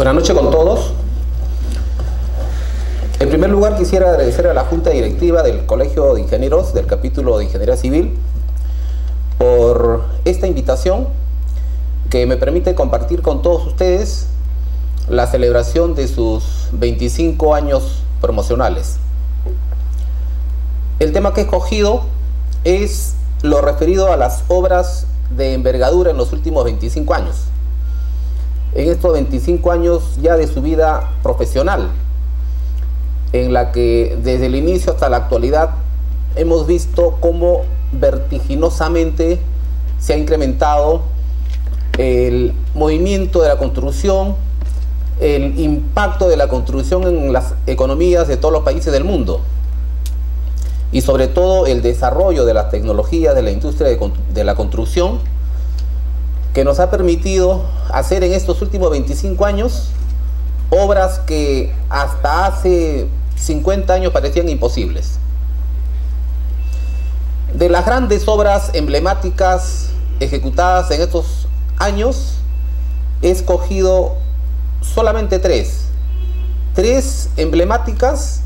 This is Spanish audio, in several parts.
Buenas noches con todos. En primer lugar, quisiera agradecer a la Junta Directiva del Colegio de Ingenieros del capítulo de Ingeniería Civil por esta invitación que me permite compartir con todos ustedes la celebración de sus 25 años promocionales. El tema que he escogido es lo referido a las obras de envergadura en los últimos 25 años. En estos 25 años ya de su vida profesional, en la que desde el inicio hasta la actualidad hemos visto cómo vertiginosamente se ha incrementado el movimiento de la construcción, el impacto de la construcción en las economías de todos los países del mundo y sobre todo el desarrollo de las tecnologías de la industria de la construcción, que nos ha permitido hacer en estos últimos 25 años obras que hasta hace 50 años parecían imposibles. De las grandes obras emblemáticas ejecutadas en estos años, he escogido solamente tres emblemáticas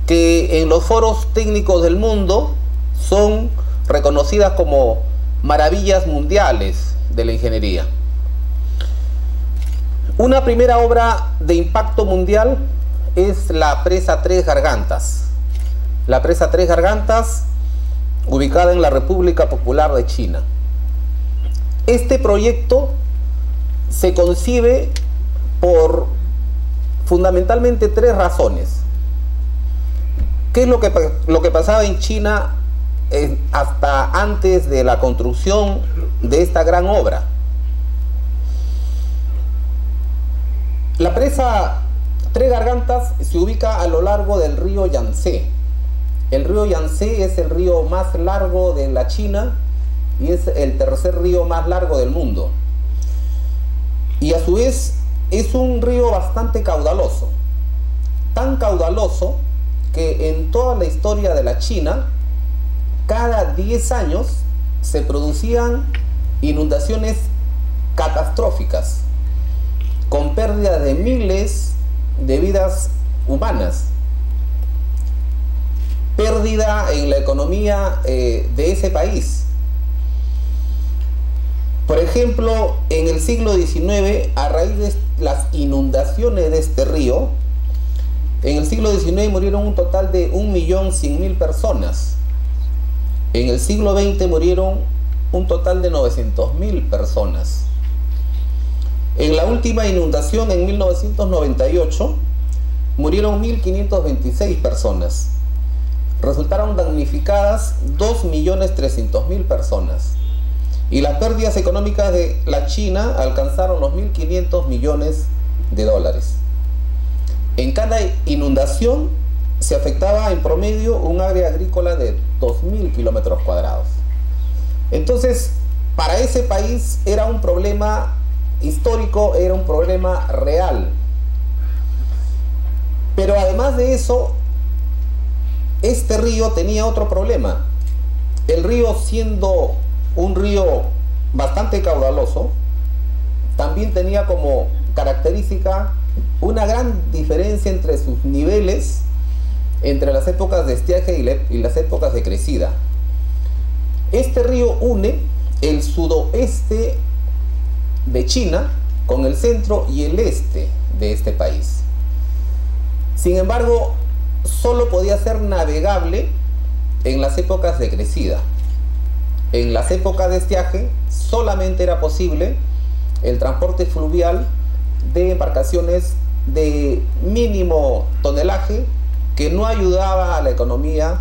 que en los foros técnicos del mundo son reconocidas como maravillas mundiales de la ingeniería. Una primera obra de impacto mundial es la presa Tres Gargantas. La presa Tres Gargantas, ubicada en la República Popular de China. Este proyecto se concibe por fundamentalmente tres razones. ¿Qué es lo que pasaba en China hasta antes de la construcción de esta gran obra? La presa Tres Gargantas se ubica a lo largo del río Yangtze. El río Yangtze es el río más largo de la China y es el tercer río más largo del mundo. Y a su vez es un río bastante caudaloso. Tan caudaloso que en toda la historia de la China, cada 10 años se producían inundaciones catastróficas, con pérdida de miles de vidas humanas, pérdida en la economía de ese país. Por ejemplo, en el siglo XIX, a raíz de las inundaciones de este río, en el siglo XIX murieron un total de 1.100.000 personas. En el siglo XX murieron un total de 900.000 personas. En la última inundación, en 1998, murieron 1.526 personas. Resultaron damnificadas 2.300.000 personas. Y las pérdidas económicas de la China alcanzaron los 1.500 millones de dólares. En cada inundación se afectaba en promedio un área agrícola de 2.000 kilómetros cuadrados. Entonces, para ese país era un problema histórico, era un problema real. Pero además de eso, este río tenía otro problema. El río, siendo un río bastante caudaloso, también tenía como característica una gran diferencia entre sus niveles, entre las épocas de estiaje y las épocas de crecida. Este río une el sudoeste de China con el centro y el este de este país. Sin embargo, solo podía ser navegable en las épocas de crecida. En las épocas de estiaje solamente era posible el transporte fluvial de embarcaciones de mínimo tonelaje que no ayudaba a la economía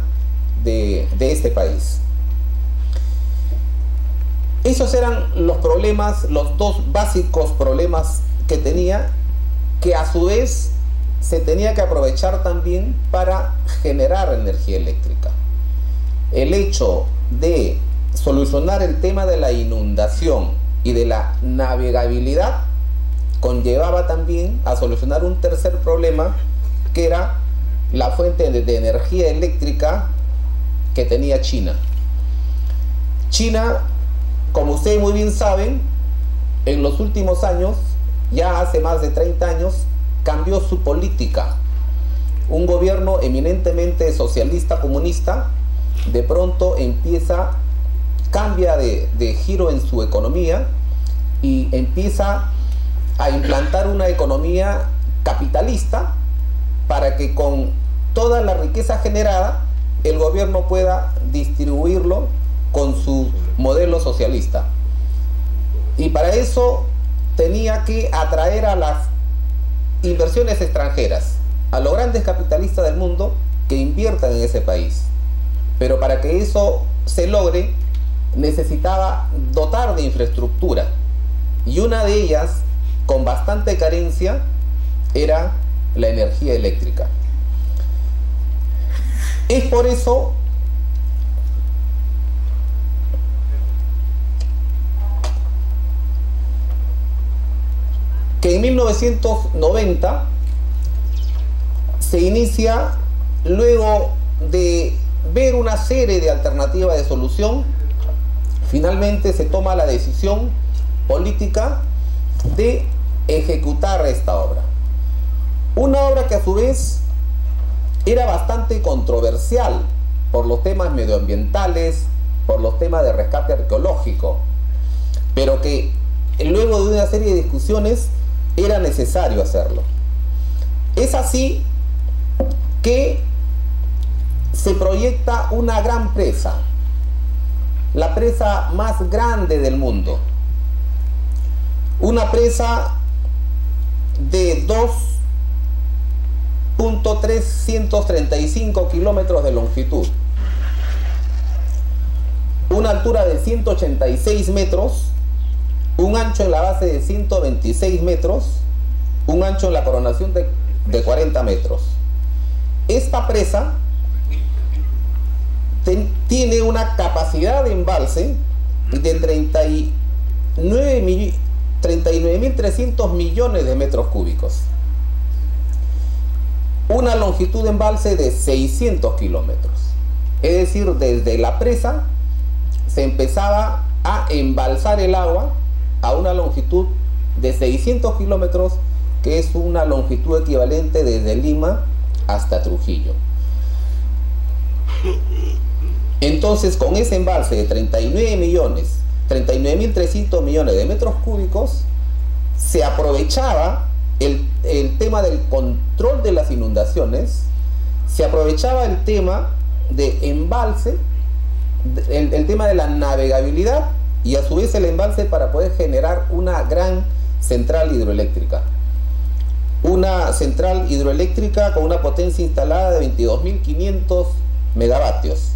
de este país. Esos eran los problemas, los dos básicos problemas que tenía, que a su vez se tenía que aprovechar también para generar energía eléctrica. El hecho de solucionar el tema de la inundación y de la navegabilidad conllevaba también a solucionar un tercer problema, que era la fuente de energía eléctrica que tenía China. China, como ustedes muy bien saben, en los últimos años ya hace más de 30 años, cambió su política. Un gobierno eminentemente socialista, comunista, de pronto cambia de giro en su economía y empieza a implantar una economía capitalista para que con toda la riqueza generada el gobierno pueda distribuirlo con su modelo socialista. Y para eso tenía que atraer a las inversiones extranjeras, a los grandes capitalistas del mundo que inviertan en ese país. Pero para que eso se logre, necesitaba dotar de infraestructura. Y una de ellas, con bastante carencia, era la energía eléctrica. Es por eso que en 1990 se inicia, luego de ver una serie de alternativas de solución, finalmente se toma la decisión política de ejecutar esta obra. Una obra que a su vez era bastante controversial por los temas medioambientales, por los temas de rescate arqueológico, pero que luego de una serie de discusiones era necesario hacerlo. Es así que se proyecta una gran presa, la presa más grande del mundo, una presa de 2.335 kilómetros de longitud, una altura de 186 metros, un ancho en la base de 126 metros, un ancho en la coronación de 40 metros. Esta presa tiene una capacidad de embalse de 39.300 millones de metros cúbicos. Una longitud de embalse de 600 kilómetros. Es decir, desde la presa se empezaba a embalsar el agua a una longitud de 600 kilómetros, que es una longitud equivalente desde Lima hasta Trujillo. Entonces, con ese embalse de 39.300 millones de metros cúbicos, se aprovechaba el tema del control de las inundaciones, se aprovechaba el tema de embalse, el tema de la navegabilidad, y a su vez el embalse para poder generar una gran central hidroeléctrica. Una central hidroeléctrica con una potencia instalada de 22.500 megavatios.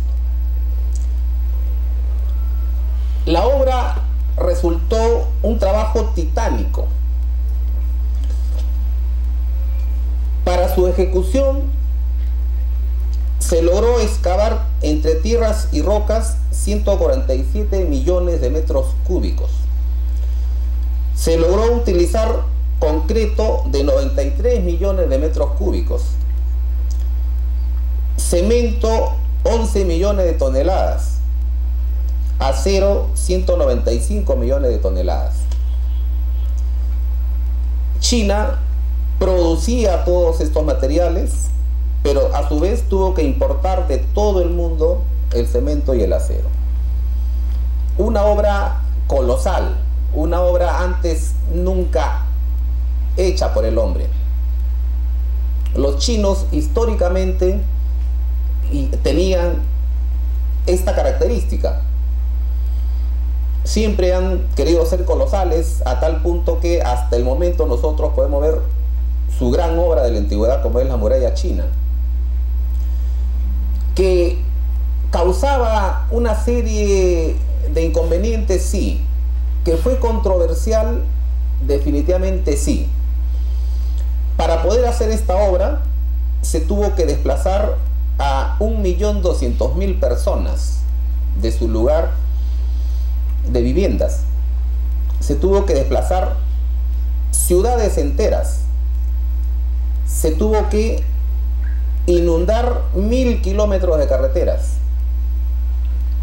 La obra resultó un trabajo titánico. Para su ejecución se logró excavar entre tierras y rocas 147 millones de metros cúbicos. Se logró utilizar concreto de 93 millones de metros cúbicos. Cemento 11 millones de toneladas. Acero 195 millones de toneladas. China producía todos estos materiales, pero a su vez tuvo que importar de todo el mundo el cemento y el acero. Una obra colosal, una obra antes nunca hecha por el hombre. Los chinos históricamente tenían esta característica. Siempre han querido ser colosales, a tal punto que hasta el momento nosotros podemos ver su gran obra de la antigüedad, como es la muralla china, que causaba una serie de inconvenientes, sí. Que fue controversial, definitivamente sí. Para poder hacer esta obra se tuvo que desplazar a 1.200.000 personas de su lugar de viviendas. Se tuvo que desplazar ciudades enteras. Se tuvo que inundar 1.000 kilómetros de carreteras.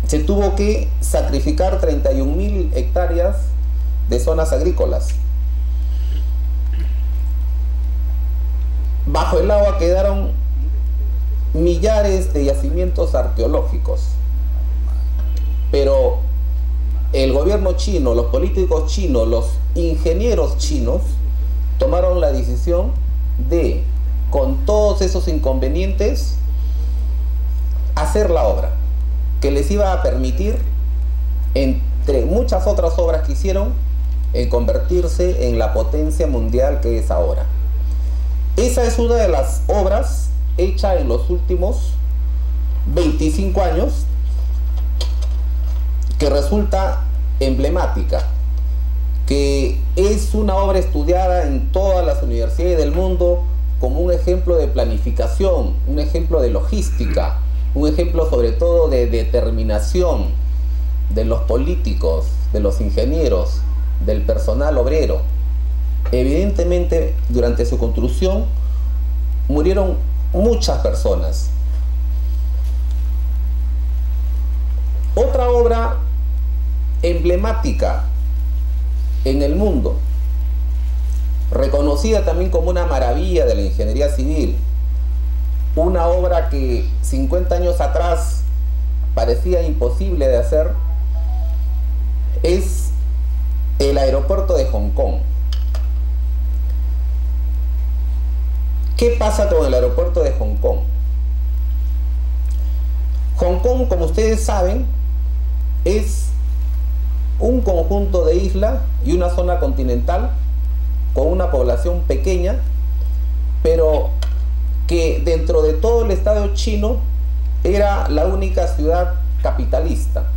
Se tuvo que sacrificar 31.000 hectáreas de zonas agrícolas. bajo el agua quedaron millares de yacimientos arqueológicos. Pero el gobierno chino, los políticos chinos, los ingenieros chinos tomaron la decisión de, con todos esos inconvenientes, hacer la obra que les iba a permitir, entre muchas otras obras que hicieron, en convertirse en la potencia mundial que es ahora. Esa es una de las obras hecha en los últimos 25 años que resulta emblemática, que es una obra estudiada en todas las universidades del mundo como un ejemplo de planificación, un ejemplo de logística, un ejemplo sobre todo de determinación de los políticos, de los ingenieros, del personal obrero. Evidentemente, durante su construcción murieron muchas personas. Otra obra emblemática en el mundo, reconocida también como una maravilla de la ingeniería civil, una obra que 50 años atrás parecía imposible de hacer, es el aeropuerto de Hong Kong. ¿Qué pasa con el aeropuerto de Hong Kong? Hong Kong, como ustedes saben, es un conjunto de islas y una zona continental con una población pequeña, pero que dentro de todo el estado chino era la única ciudad capitalista.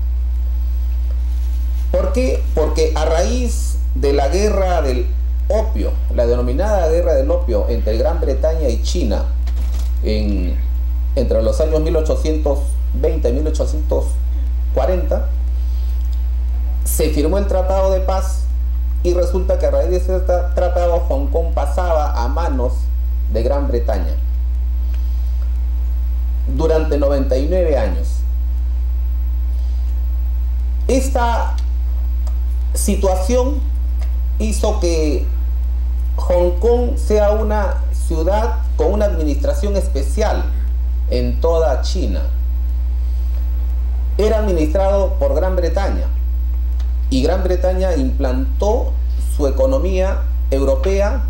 ¿Por qué? Porque a raíz de la guerra del opio, la denominada guerra del opio entre Gran Bretaña y China, entre los años 1820 y 1840, se firmó el Tratado de Paz, y resulta que a raíz de ese tratado Hong Kong pasaba a manos de Gran Bretaña durante 99 años. Esta situación hizo que Hong Kong sea una ciudad con una administración especial en toda China. Era administrado por Gran Bretaña, y Gran Bretaña implantó su economía europea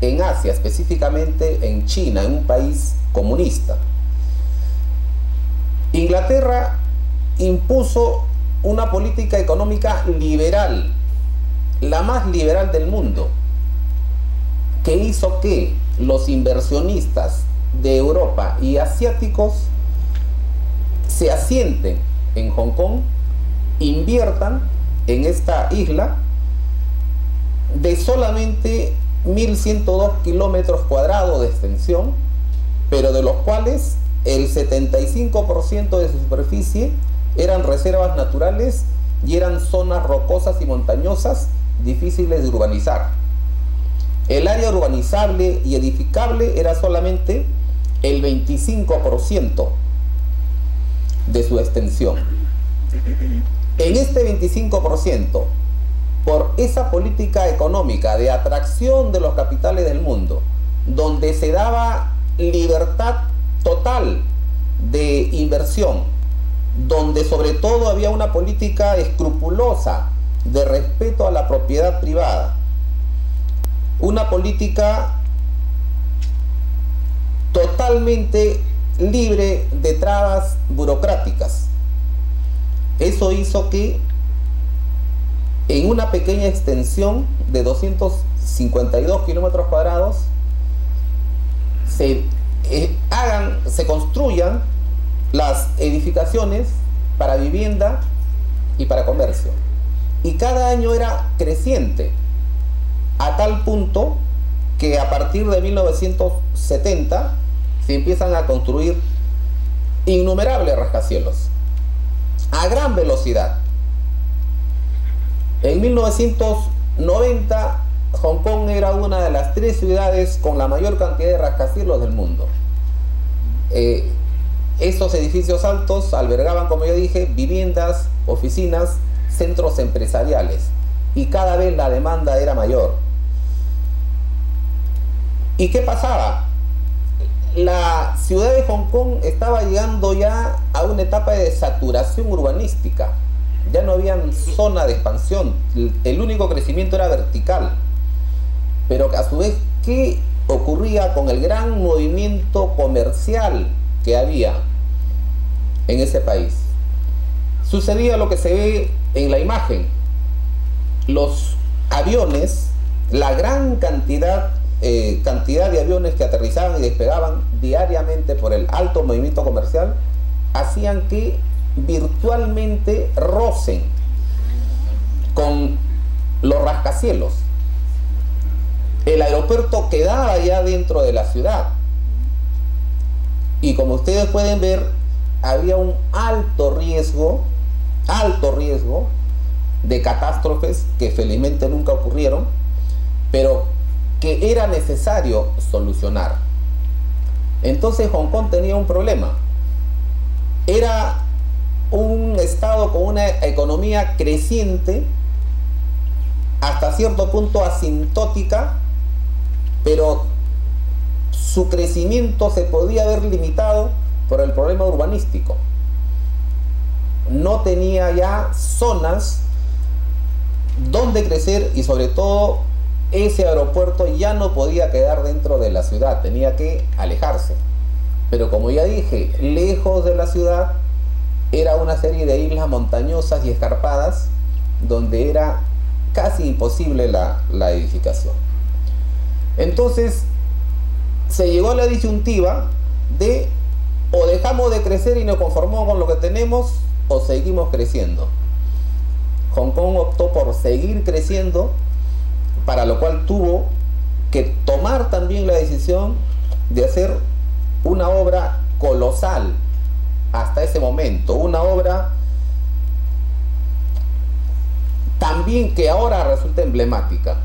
en Asia, específicamente en China, en un país comunista. Inglaterra impuso una política económica liberal, la más liberal del mundo, que hizo que los inversionistas de Europa y asiáticos se asienten en Hong Kong, inviertan en esta isla de solamente 1.102 kilómetros cuadrados de extensión, pero de los cuales el 75% de su superficie eran reservas naturales y eran zonas rocosas y montañosas difíciles de urbanizar. El área urbanizable y edificable era solamente el 25% de su extensión. En este 25%, por esa política económica de atracción de los capitales del mundo, donde se daba libertad total de inversión, donde sobre todo había una política escrupulosa de respeto a la propiedad privada, una política totalmente libre de trabas burocráticas. Eso hizo que en una pequeña extensión de 252 kilómetros cuadrados se construyan las edificaciones para vivienda y para comercio. Y cada año era creciente, a tal punto que a partir de 1970 se empiezan a construir innumerables rascacielos a gran velocidad. En 1990 Hong Kong era una de las 3 ciudades con la mayor cantidad de rascacielos del mundo. Estos edificios altos albergaban, como yo dije, viviendas, oficinas, centros empresariales, y cada vez la demanda era mayor. ¿Y qué pasaba? la ciudad de Hong Kong estaba llegando ya a una etapa de saturación urbanística. Ya no había zona de expansión, el único crecimiento era vertical. Pero a su vez, ¿qué ocurría con el gran movimiento comercial que había en ese país? Sucedía lo que se ve en la imagen. Los aviones, la gran cantidad de aviones que aterrizaban y despegaban diariamente por el alto movimiento comercial, hacían que virtualmente rocen con los rascacielos. El aeropuerto quedaba ya dentro de la ciudad y, como ustedes pueden ver, había un alto riesgo de catástrofes que felizmente nunca ocurrieron, pero que era necesario solucionar. Entonces Hong Kong tenía un problema. Era un estado con una economía creciente, hasta cierto punto asintótica, pero su crecimiento se podía ver limitado por el problema urbanístico. No tenía ya zonas donde crecer y, sobre todo, ese aeropuerto ya no podía quedar dentro de la ciudad, tenía que alejarse. Pero, como ya dije, lejos de la ciudad era una serie de islas montañosas y escarpadas donde era casi imposible la edificación. Entonces se llegó a la disyuntiva de: o dejamos de crecer y nos conformamos con lo que tenemos, o seguimos creciendo. Hong Kong optó por seguir creciendo, para lo cual tuvo que tomar también la decisión de hacer una obra colosal hasta ese momento, una obra también que ahora resulta emblemática.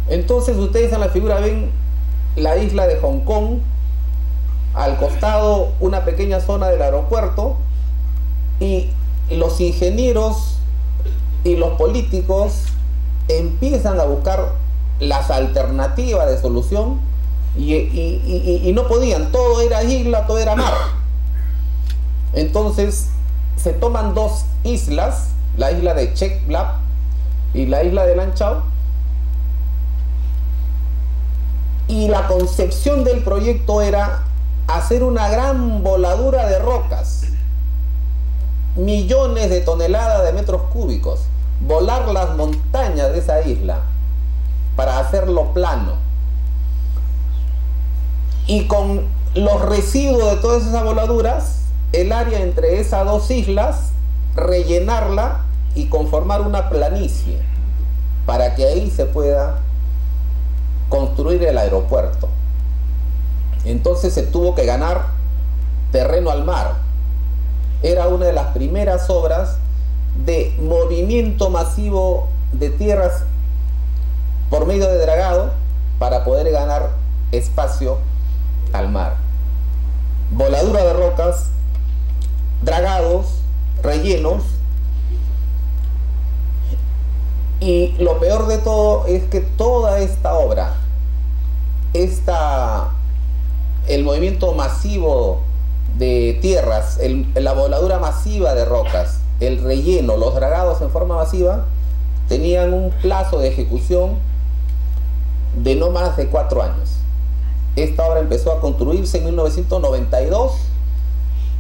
Entonces ustedes en la figura ven la isla de Hong Kong, al costado una pequeña zona del aeropuerto, y los ingenieros y los políticos empiezan a buscar las alternativas de solución y no podían, todo era isla, todo era mar. Entonces se toman dos islas, la isla de Chek Lap y la isla de Lan Chau, y la concepción del proyecto era hacer una gran voladura de rocas, millones de toneladas de metros cúbicos, volar las montañas de esa isla para hacerlo plano, y con los residuos de todas esas voladuras, el área entre esas dos islas, rellenarla y conformar una planicie para que ahí se pueda construir el aeropuerto. Entonces se tuvo que ganar terreno al mar. Era una de las primeras obras de movimiento masivo de tierras por medio de dragado para poder ganar espacio al mar. Voladura de rocas, dragados, rellenos. Y lo peor de todo es que toda esta obra, el movimiento masivo de tierras, la voladura masiva de rocas, el relleno, los dragados en forma masiva, tenían un plazo de ejecución de no más de 4 años. Esta obra empezó a construirse en 1992,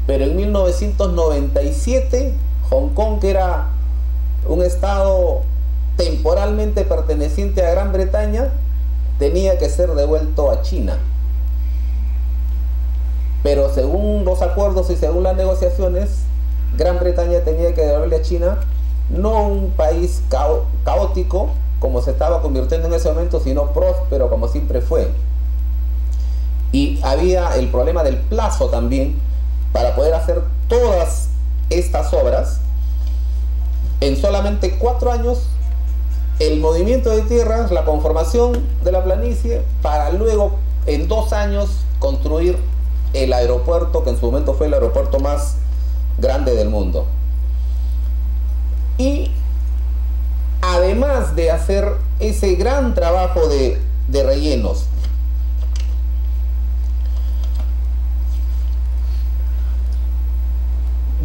pero en 1997 Hong Kong, que era un estado temporalmente perteneciente a Gran Bretaña, tenía que ser devuelto a China. Pero según los acuerdos y según las negociaciones, Gran Bretaña tenía que devolverle a China no un país caótico como se estaba convirtiendo en ese momento, sino próspero como siempre fue. Y había el problema del plazo también para poder hacer todas estas obras. En solamente 4 años, el movimiento de tierras, la conformación de la planicie, para luego en 2 años construir el aeropuerto, que en su momento fue el aeropuerto más grande del mundo. Y además de hacer ese gran trabajo de rellenos,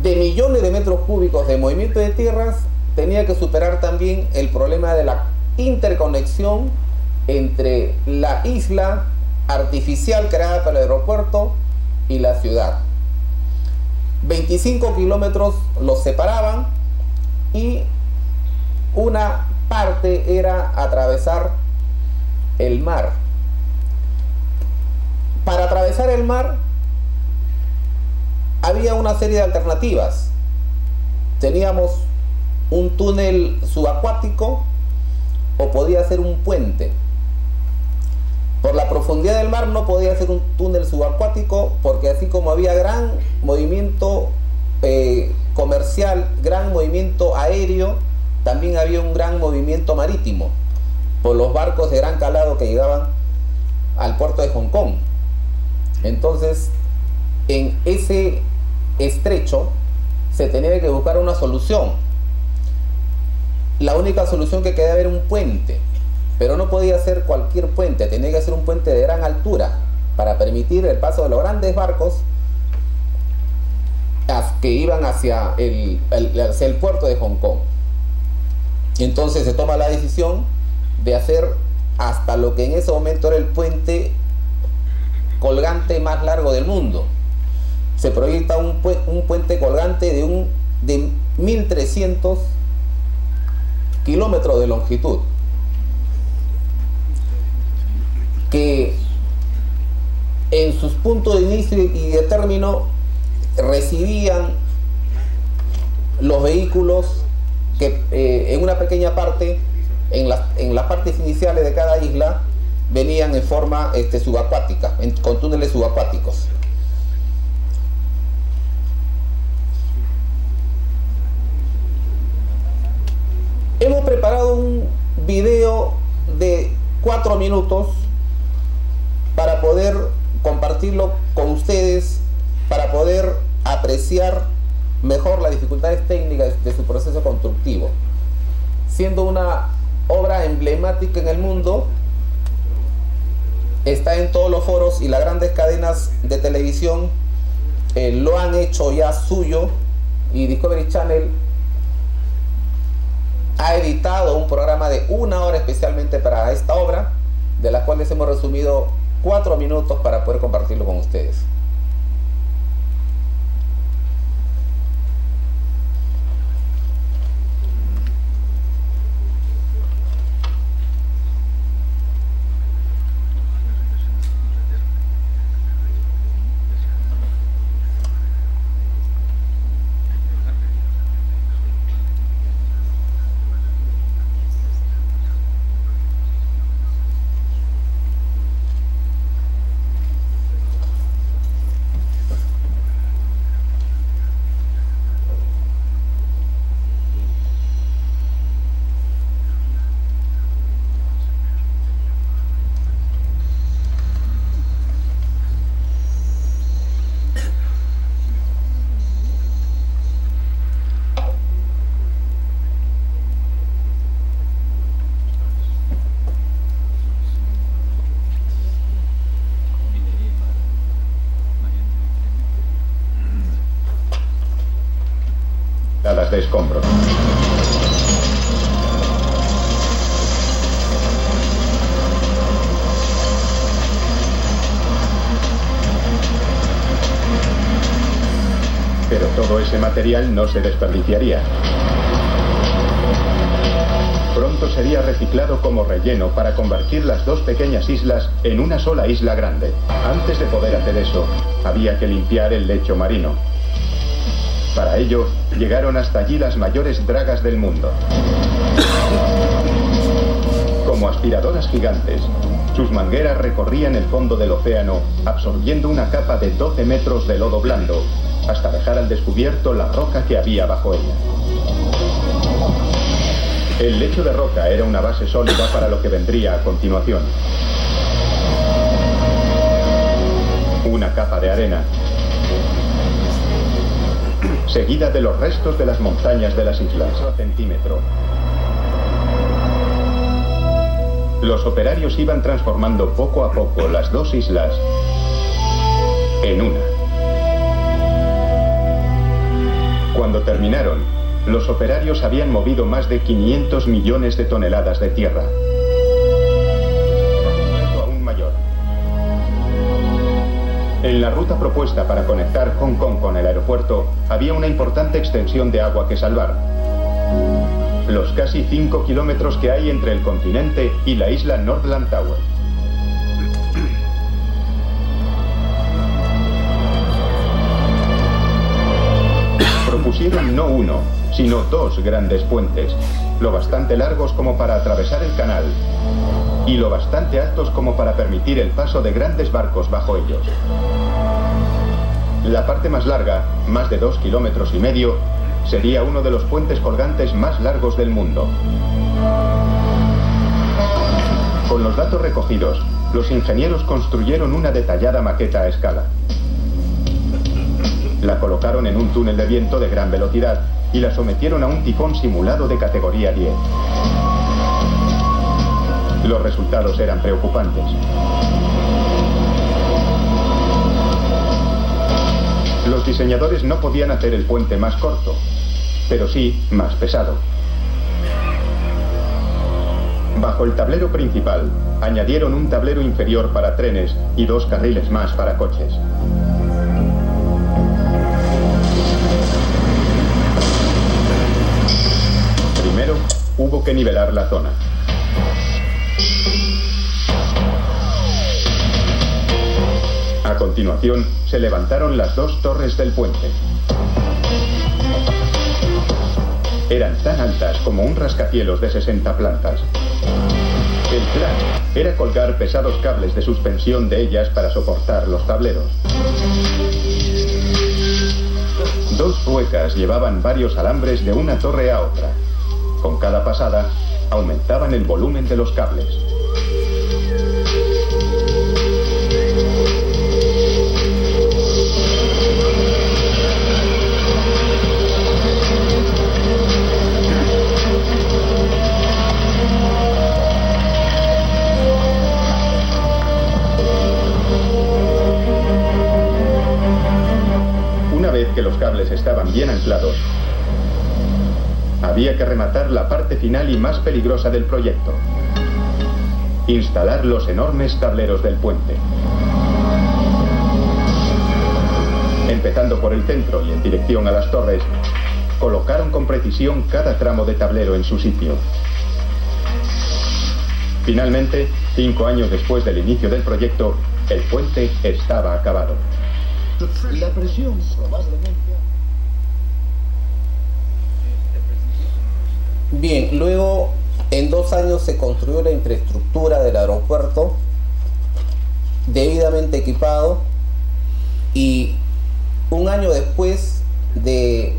de millones de metros cúbicos de movimiento de tierras, tenía que superar también el problema de la interconexión entre la isla artificial creada para el aeropuerto y la ciudad. 25 kilómetros los separaban y una parte era atravesar el mar. Para atravesar el mar había una serie de alternativas. Teníamos un túnel subacuático o podía ser un puente. Por la profundidad del mar no podía ser un túnel subacuático, porque así como había gran movimiento comercial, gran movimiento aéreo, también había un gran movimiento marítimo por los barcos de gran calado que llegaban al puerto de Hong Kong. Entonces, en ese estrecho se tenía que buscar una solución. La única solución que quedaba era un puente, pero no podía ser cualquier puente, tenía que ser un puente de gran altura para permitir el paso de los grandes barcos que iban hacia el puerto de Hong Kong. Entonces se toma la decisión de hacer hasta lo que en ese momento era el puente colgante más largo del mundo. Se proyecta un puente colgante de 1300 kilómetros de longitud, que en sus puntos de inicio y de término recibían los vehículos que en una pequeña parte, en las partes iniciales de cada isla, venían en forma subacuática, con túneles subacuáticos. Hemos preparado un video de 4 minutos para poder compartirlo con ustedes, para poder apreciar mejor las dificultades técnicas de su proceso constructivo. Siendo una obra emblemática en el mundo, está en todos los foros y las grandes cadenas de televisión lo han hecho ya suyo, y Discovery Channel ha editado un programa de 1 hora especialmente para esta obra, de las cuales hemos resumido 4 minutos para poder compartirlo con ustedes. De escombros. Pero todo ese material no se desperdiciaría. Pronto sería reciclado como relleno para convertir las 2 pequeñas islas en una sola isla grande. Antes de poder hacer eso, había que limpiar el lecho marino. Para ello, llegaron hasta allí las mayores dragas del mundo. Como aspiradoras gigantes, sus mangueras recorrían el fondo del océano, absorbiendo una capa de 12 metros de lodo blando, hasta dejar al descubierto la roca que había bajo ella. El lecho de roca era una base sólida para lo que vendría a continuación. Una capa de arena, seguida de los restos de las montañas de las islas. Centímetro. Los operarios iban transformando poco a poco las 2 islas en una. Cuando terminaron, los operarios habían movido más de 500 millones de toneladas de tierra. Aún mayor. En la ruta propuesta para conectar Hong Kong con el aeropuerto, había una importante extensión de agua que salvar. Los casi 5 kilómetros que hay entre el continente y la isla Northland Tower. Propusieron no uno, sino dos grandes puentes, lo bastante largos como para atravesar el canal y lo bastante altos como para permitir el paso de grandes barcos bajo ellos. La parte más larga, más de 2,5 kilómetros, sería uno de los puentes colgantes más largos del mundo. Con los datos recogidos, los ingenieros construyeron una detallada maqueta a escala. La colocaron en un túnel de viento de gran velocidad y la sometieron a un tifón simulado de categoría 10. Los resultados eran preocupantes. Los diseñadores no podían hacer el puente más corto, pero sí más pesado. Bajo el tablero principal, añadieron un tablero inferior para trenes y 2 carriles más para coches. Primero, hubo que nivelar la zona. A continuación, se levantaron las 2 torres del puente. Eran tan altas como un rascacielos de 60 plantas. El plan era colgar pesados cables de suspensión de ellas para soportar los tableros. 2 ruecas llevaban varios alambres de una torre a otra. Con cada pasada, aumentaban el volumen de los cables. Una vez que los cables estaban bien anclados, había que rematar la parte final y más peligrosa del proyecto: instalar los enormes tableros del puente. Empezando por el centro y en dirección a las torres, colocaron con precisión cada tramo de tablero en su sitio. Finalmente, 5 años después del inicio del proyecto, el puente estaba acabado. La presión probablemente... Bien, luego en 2 años se construyó la infraestructura del aeropuerto, debidamente equipado, y 1 año después de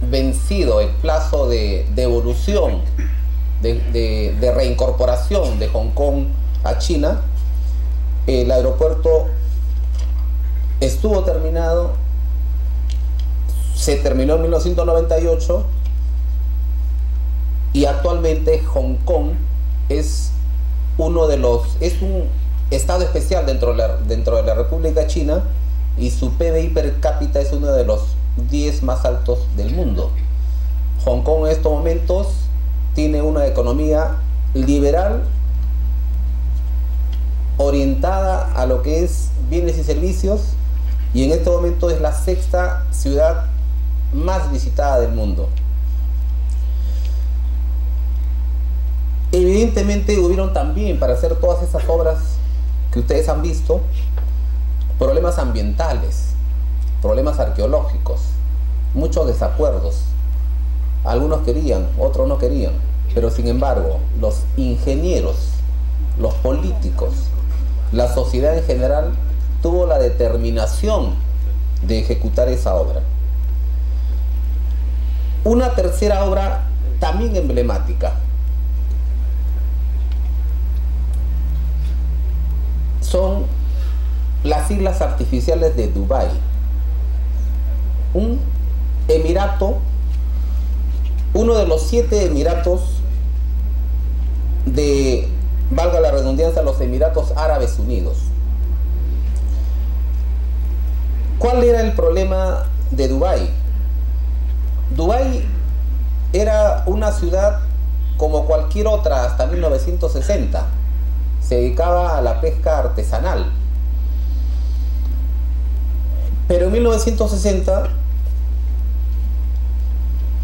vencido el plazo de devolución, de reincorporación de Hong Kong a China, el aeropuerto estuvo terminado, se terminó en 1998, y actualmente Hong Kong es un estado especial dentro de la República China, y su PBI per cápita es uno de los 10 más altos del mundo. Hong Kong en estos momentos tiene una economía liberal orientada a lo que es bienes y servicios, y en este momento es la 6ª ciudad más visitada del mundo. Evidentemente hubieron también, para hacer todas esas obras que ustedes han visto, problemas ambientales, problemas arqueológicos, muchos desacuerdos. Algunos querían, otros no querían, pero sin embargo, los ingenieros, los políticos, la sociedad en general tuvo la determinación de ejecutar esa obra. Una tercera obra también emblemática son las islas artificiales de Dubái, un emirato, uno de los 7 emiratos de, valga la redundancia, los Emiratos Árabes Unidos. ¿Cuál era el problema de Dubái? Dubái era una ciudad como cualquier otra hasta 1960. Se dedicaba a la pesca artesanal. Pero en 1960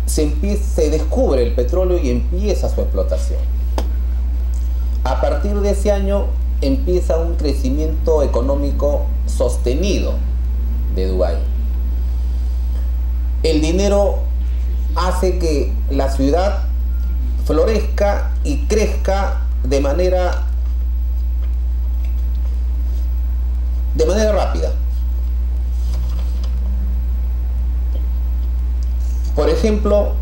se descubre el petróleo y empieza su explotación. A partir de ese año empieza un crecimiento económico sostenido de Dubái. El dinero hace que la ciudad florezca y crezca de manera rápida. Por ejemplo,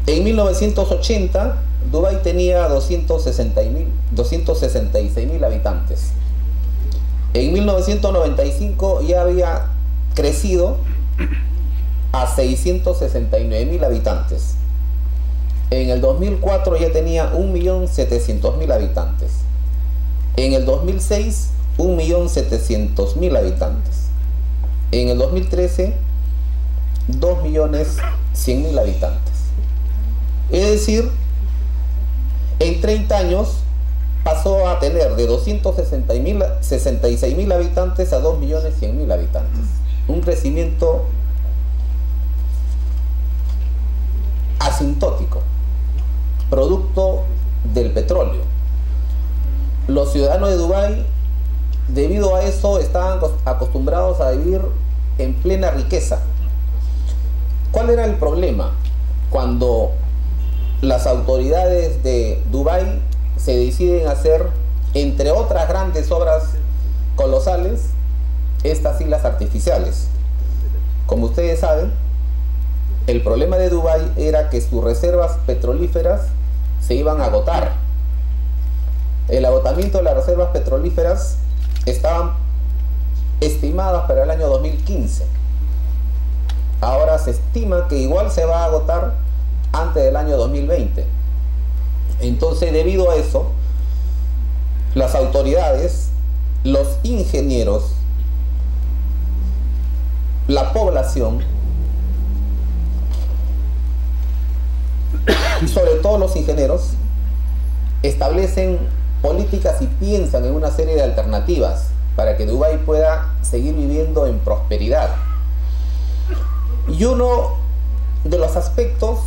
en 1980 Dubái tenía 266.000 habitantes. En 1995 ya había crecido a 669.000 habitantes. En el 2004 ya tenía 1.700.000 habitantes. En el 2006, 1.700.000 habitantes. En el 2013, 2.100.000 habitantes. Es decir, en 30 años pasó a tener de 266.000 habitantes a 2.100.000 habitantes. Un crecimiento asintótico, producto del petróleo. Los ciudadanos de Dubái, debido a eso, estaban acostumbrados a vivir en plena riqueza. ¿Cuál era el problema? Cuando las autoridades de Dubái se deciden hacer, entre otras grandes obras colosales, estas islas artificiales. Como ustedes saben, el problema de Dubái era que sus reservas petrolíferas se iban a agotar. El agotamiento de las reservas petrolíferas estaban estimadas para el año 2015. Ahora se estima que igual se va a agotar antes del año 2020. Entonces, debido a eso, las autoridades, los ingenieros, la población, y sobre todo los ingenieros, establecen políticas y piensan en una serie de alternativas para que Dubái pueda seguir viviendo en prosperidad. Y uno de los aspectos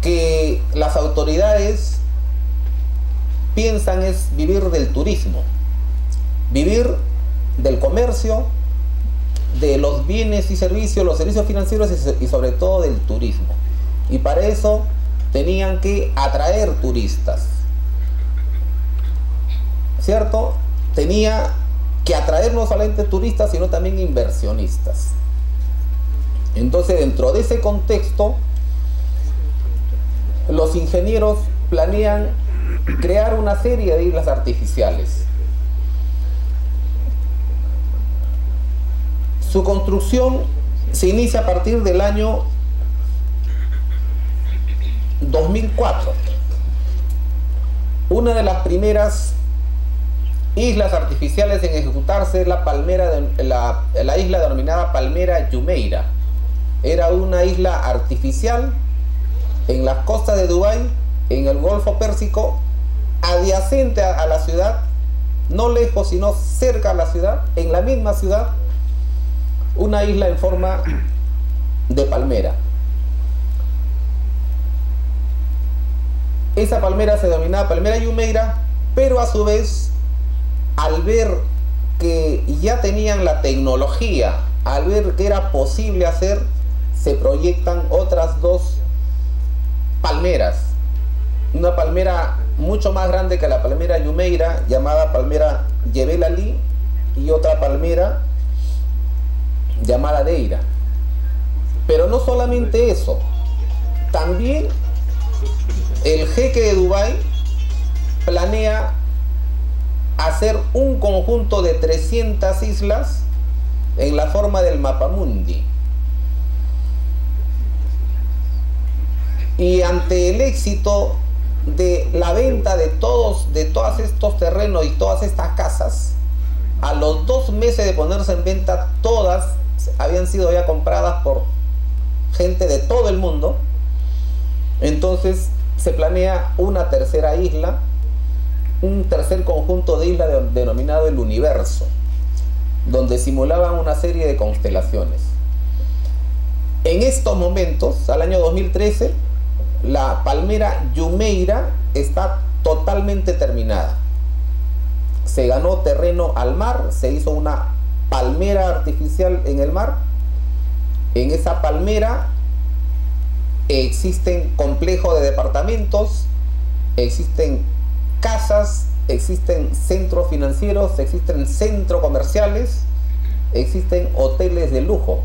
que las autoridades piensan es vivir del turismo, vivir del comercio, de los bienes y servicios, los servicios financieros y sobre todo del turismo. Y para eso tenían que atraer turistas, ¿cierto? Tenía que atraer no solamente turistas, sino también inversionistas. Entonces, dentro de ese contexto, los ingenieros planean crear una serie de islas artificiales. Su construcción se inicia a partir del año 2004. Una de las primeras islas artificiales en ejecutarse es la isla denominada Palmera Jumeirah. Era una isla artificial en las costas de Dubái, en el Golfo Pérsico, adyacente a la ciudad, no lejos sino cerca a la ciudad, en la misma ciudad, una isla en forma de palmera. Esa palmera se denominaba Palmera Jumeirah, pero a su vez, al ver que ya tenían la tecnología, al ver que era posible hacer, se proyectan otras dos palmeras. Una palmera mucho más grande que la Palmera Jumeirah, llamada Palmera Jebel Ali, y otra palmera llamada Deira. Pero no solamente eso, también el jeque de Dubái planea hacer un conjunto de 300 islas en la forma del mapamundi. Y ante el éxito de la venta de todos estos terrenos y todas estas casas, a los 2 meses de ponerse en venta, todas habían sido ya compradas por gente de todo el mundo. Entonces se planea una tercera isla, un tercer conjunto de islas denominado el Universo, donde simulaban una serie de constelaciones. En estos momentos, al año 2013, la palmera Jumeirah está totalmente terminada. Se ganó terreno al mar, se hizo una palmera artificial en el mar. En esa palmera existen complejos de departamentos, existen casas, existen centros financieros, existen centros comerciales, existen hoteles de lujo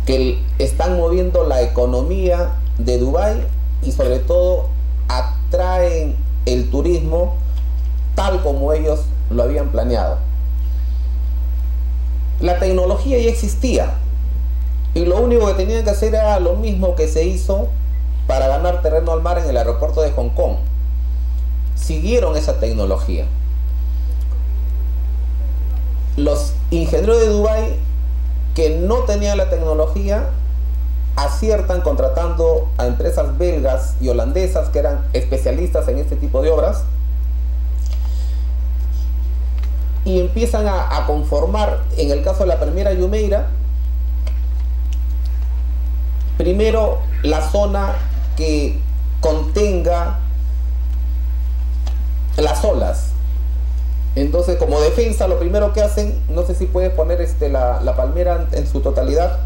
que están moviendo la economía de Dubái y sobre todo atraen el turismo tal como ellos lo habían planeado. La tecnología ya existía y lo único que tenían que hacer era lo mismo que se hizo para ganar terreno al mar en el aeropuerto de Hong Kong. Siguieron esa tecnología. Los ingenieros de Dubái que no tenían la tecnología aciertan contratando a empresas belgas y holandesas que eran especialistas en este tipo de obras y empiezan a conformar, en el caso de la palmera Jumeirah, primero la zona que contenga las olas. Entonces, como defensa, lo primero que hacen, no sé si puedes poner la palmera en su totalidad,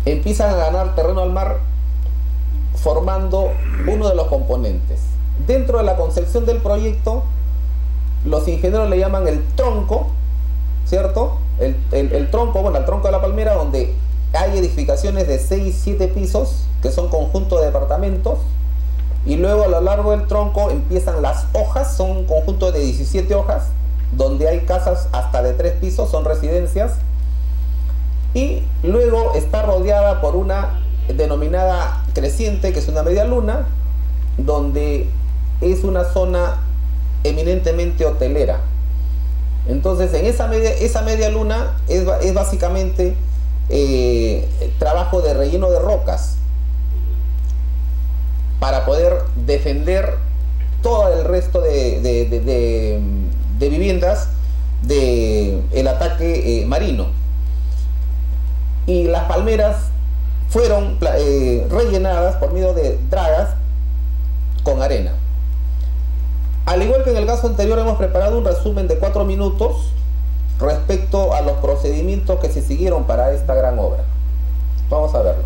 empiezan a ganar terreno al mar formando uno de los componentes. Dentro de la concepción del proyecto, los ingenieros le llaman el tronco, ¿cierto? El tronco, bueno, el tronco de la palmera, donde hay edificaciones de 6-7 pisos, que son conjuntos de departamentos, y luego a lo largo del tronco empiezan las hojas, son un conjunto de 17 hojas, donde hay casas hasta de 3 pisos, son residencias, y luego está rodeada por una denominada creciente, que es una media luna, donde es una zona eminentemente hotelera. Entonces en esa media luna es básicamente trabajo de relleno de rocas para poder defender todo el resto de viviendas del ataque marino. Y las palmeras fueron rellenadas por medio de dragas con arena. Al igual que en el caso anterior, hemos preparado un resumen de 4 minutos respecto a los procedimientos que se siguieron para esta gran obra. Vamos a verlo.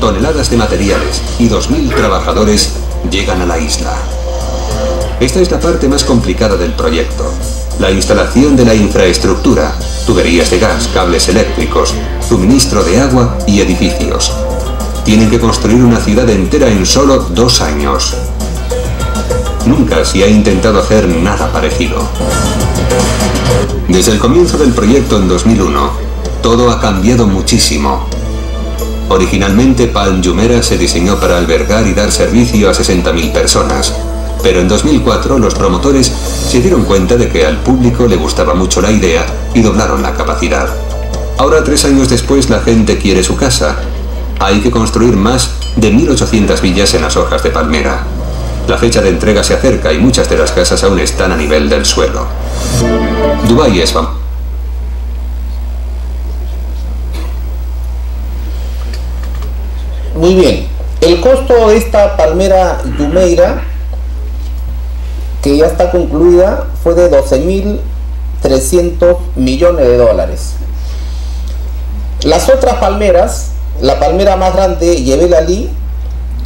Toneladas de materiales y 2.000 trabajadores llegan a la isla. Esta es la parte más complicada del proyecto. La instalación de la infraestructura, tuberías de gas, cables eléctricos, suministro de agua y edificios. Tienen que construir una ciudad entera en solo 2 años. Nunca se ha intentado hacer nada parecido. Desde el comienzo del proyecto en 2001, todo ha cambiado muchísimo. Originalmente Palm Jumeirah se diseñó para albergar y dar servicio a 60.000 personas, pero en 2004 los promotores se dieron cuenta de que al público le gustaba mucho la idea y doblaron la capacidad. Ahora, 3 años después, la gente quiere su casa. Hay que construir más de 1.800 villas en las hojas de palmera. La fecha de entrega se acerca y muchas de las casas aún están a nivel del suelo. Dubái es famoso. Muy bien, el costo de esta palmera Jumeirah, que ya está concluida, fue de 12.300 millones de dólares. Las otras palmeras, la palmera más grande, Jebel Ali,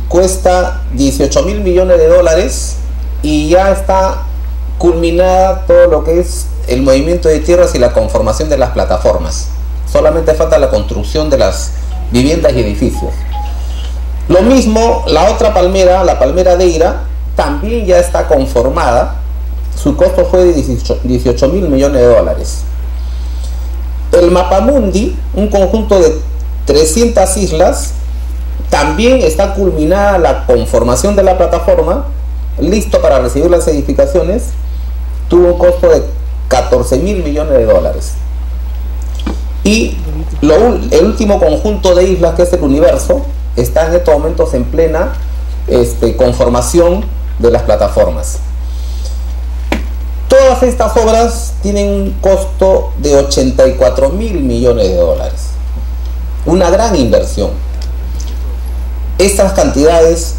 cuesta 18.000 millones de dólares y ya está culminada todo lo que es el movimiento de tierras y la conformación de las plataformas. Solamente falta la construcción de las viviendas y edificios. Lo mismo, la otra palmera, la palmera Deira, también ya está conformada. Su costo fue de 18.000 millones de dólares. El Mapamundi, un conjunto de 300 islas, también está culminada la conformación de la plataforma, listo para recibir las edificaciones. Tuvo un costo de 14.000 millones de dólares. Y el último conjunto de islas, que es el Universo, está en estos momentos en plena conformación de las plataformas. Todas estas obras tienen un costo de 84.000 millones de dólares. Una gran inversión. Estas cantidades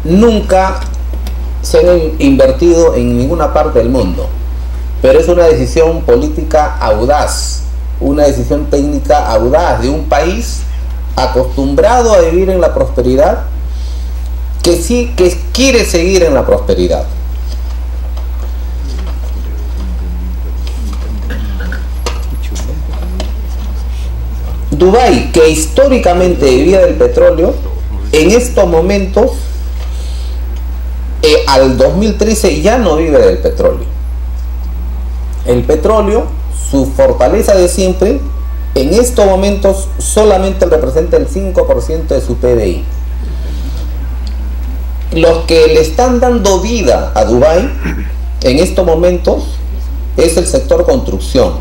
nunca se han invertido en ninguna parte del mundo, pero es una decisión política audaz, una decisión técnica audaz de un país acostumbrado a vivir en la prosperidad, que quiere seguir en la prosperidad. Dubái, que históricamente vivía del petróleo, en estos momentos, al 2013 ya no vive del petróleo. El petróleo, su fortaleza de siempre, en estos momentos solamente representa el 5% de su PBI. Los que le están dando vida a Dubái en estos momentos es el sector construcción,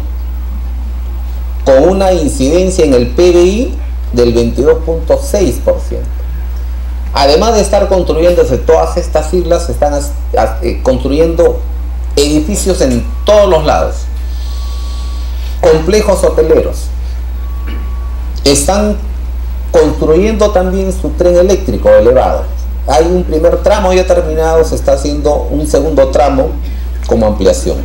con una incidencia en el PBI del 22.6%. Además de estar construyéndose todas estas islas, se están construyendo edificios en todos los lados, complejos hoteleros. Están construyendo también su tren eléctrico elevado. Hay un primer tramo ya terminado, se está haciendo un segundo tramo como ampliación.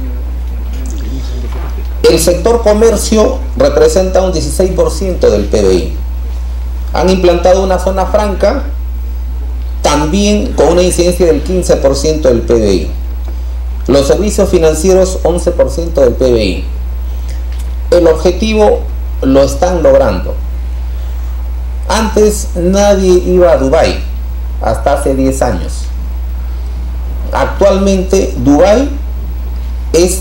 El sector comercio representa un 16% del PBI. Han implantado una zona franca, también con una incidencia del 15% del PBI. Los servicios financieros, 11% del PBI. El objetivo lo están logrando. Antes nadie iba a Dubái, hasta hace 10 años. Actualmente Dubái es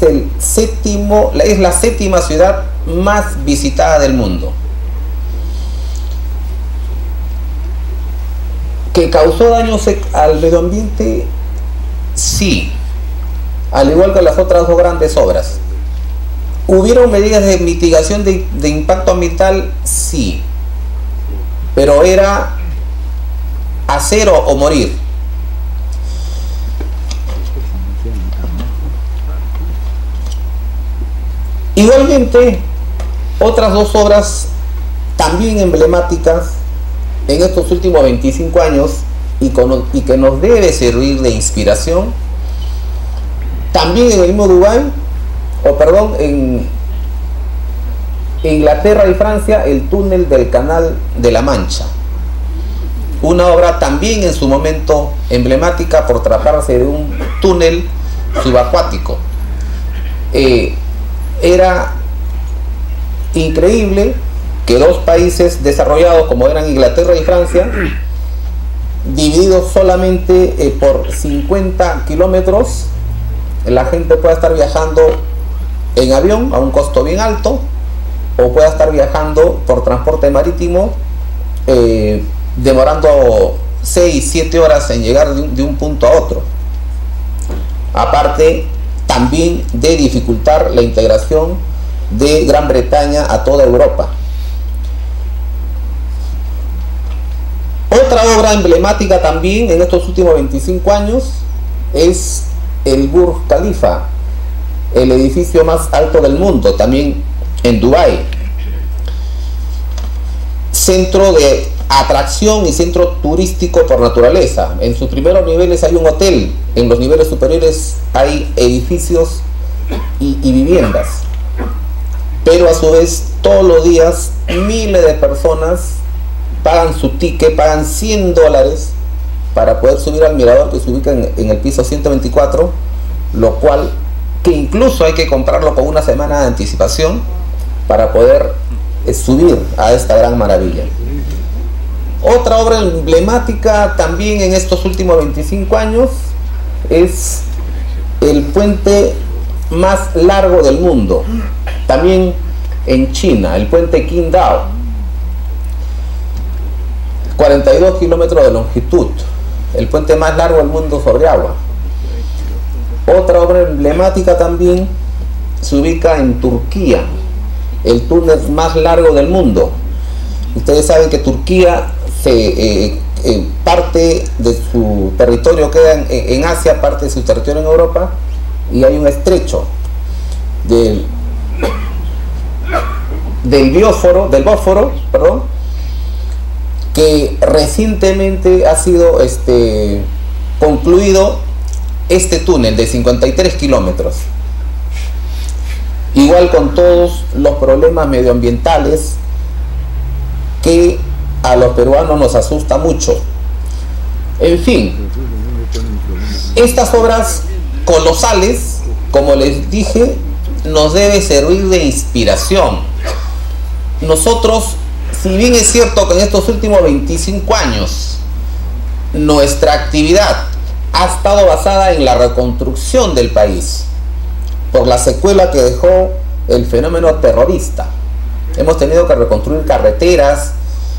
la séptima ciudad más visitada del mundo. ¿Que causó daños al medio ambiente? Sí, al igual que las otras dos grandes obras. ¿Hubieron medidas de mitigación de impacto ambiental? Sí, pero era hacer o morir. Igualmente, otras dos obras también emblemáticas en estos últimos 25 años y que nos debe servir de inspiración, también en el mismo Dubái, en Inglaterra y Francia, el túnel del Canal de la Mancha. Una obra también en su momento emblemática por tratarse de un túnel subacuático. Era increíble que dos países desarrollados como eran Inglaterra y Francia, divididos solamente por 50 kilómetros, la gente pueda estar viajando en avión a un costo bien alto, o pueda estar viajando por transporte marítimo, demorando 6-7 horas en llegar de un punto a otro. Aparte también de dificultar la integración de Gran Bretaña a toda Europa. Otra obra emblemática también en estos últimos 25 años es el Burj Khalifa, el edificio más alto del mundo, también en Dubái. Centro de atracción y centro turístico por naturaleza. En sus primeros niveles hay un hotel, en los niveles superiores hay edificios y viviendas. Pero a su vez, todos los días, miles de personas pagan su ticket, pagan $100 para poder subir al mirador que se ubica en el piso 124, lo cual que incluso hay que comprarlo con una semana de anticipación para poder subir a esta gran maravilla. Otra obra emblemática también en estos últimos 25 años es el puente más largo del mundo, también en China, el puente Qingdao, 42 kilómetros de longitud, el puente más largo del mundo sobre agua. Otra obra emblemática también se ubica en Turquía, el túnel más largo del mundo. Ustedes saben que Turquía parte de su territorio queda en Asia, parte de su territorio en Europa, y hay un estrecho del Bósforo, que recientemente ha sido concluido este túnel de 53 kilómetros. Igual con todos los problemas medioambientales que a los peruanos nos asusta mucho. En fin, estas obras colosales, como les dije, nos debe servir de inspiración. Nosotros, si bien es cierto que en estos últimos 25 años nuestra actividad ha estado basada en la reconstrucción del país por la secuela que dejó el fenómeno terrorista, hemos tenido que reconstruir carreteras,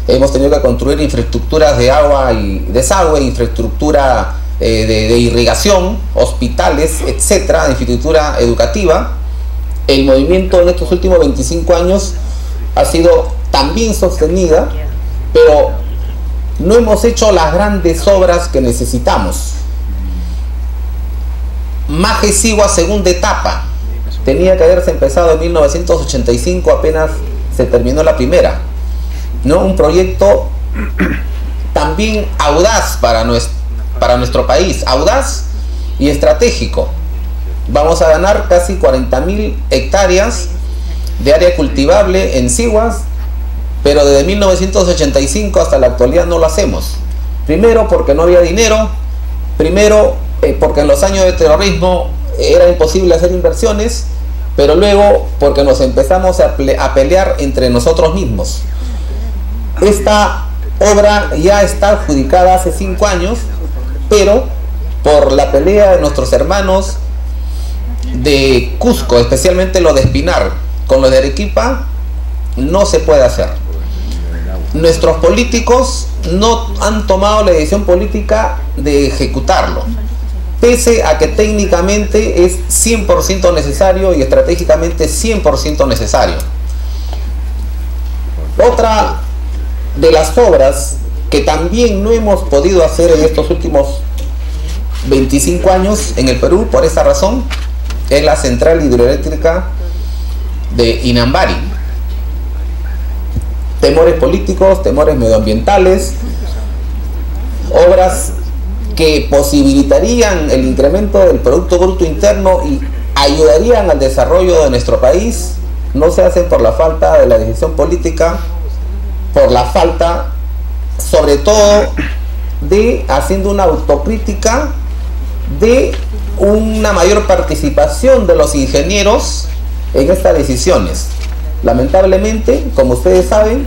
hemos tenido que construir infraestructuras de agua y desagüe, infraestructura de irrigación, hospitales, etcétera, infraestructura educativa. El movimiento en estos últimos 25 años ha sido también sostenida, pero no hemos hecho las grandes obras que necesitamos. Maje Sigua, segunda etapa, tenía que haberse empezado en 1985, apenas se terminó la primera, ¿no? Un proyecto también audaz para nuestro país, audaz y estratégico. Vamos a ganar casi 40.000 hectáreas de área cultivable en Siguas, pero desde 1985 hasta la actualidad no lo hacemos. Primero porque no había dinero, primero porque en los años de terrorismo era imposible hacer inversiones, pero luego porque nos empezamos a pelear entre nosotros mismos. Esta obra ya está adjudicada hace 5 años, pero por la pelea de nuestros hermanos de Cusco, especialmente los de Espinar, con los de Arequipa, no se puede hacer. Nuestros políticos no han tomado la decisión política de ejecutarlo, pese a que técnicamente es 100% necesario y estratégicamente 100% necesario. Otra de las obras que también no hemos podido hacer en estos últimos 25 años en el Perú, por esta razón, es la central hidroeléctrica de Inambari. Temores políticos, temores medioambientales, obras que posibilitarían el incremento del Producto Bruto Interno y ayudarían al desarrollo de nuestro país, no se hacen por la falta de la decisión política, por la falta, sobre todo, de haciendo una autocrítica de una mayor participación de los ingenieros en estas decisiones. Lamentablemente, como ustedes saben,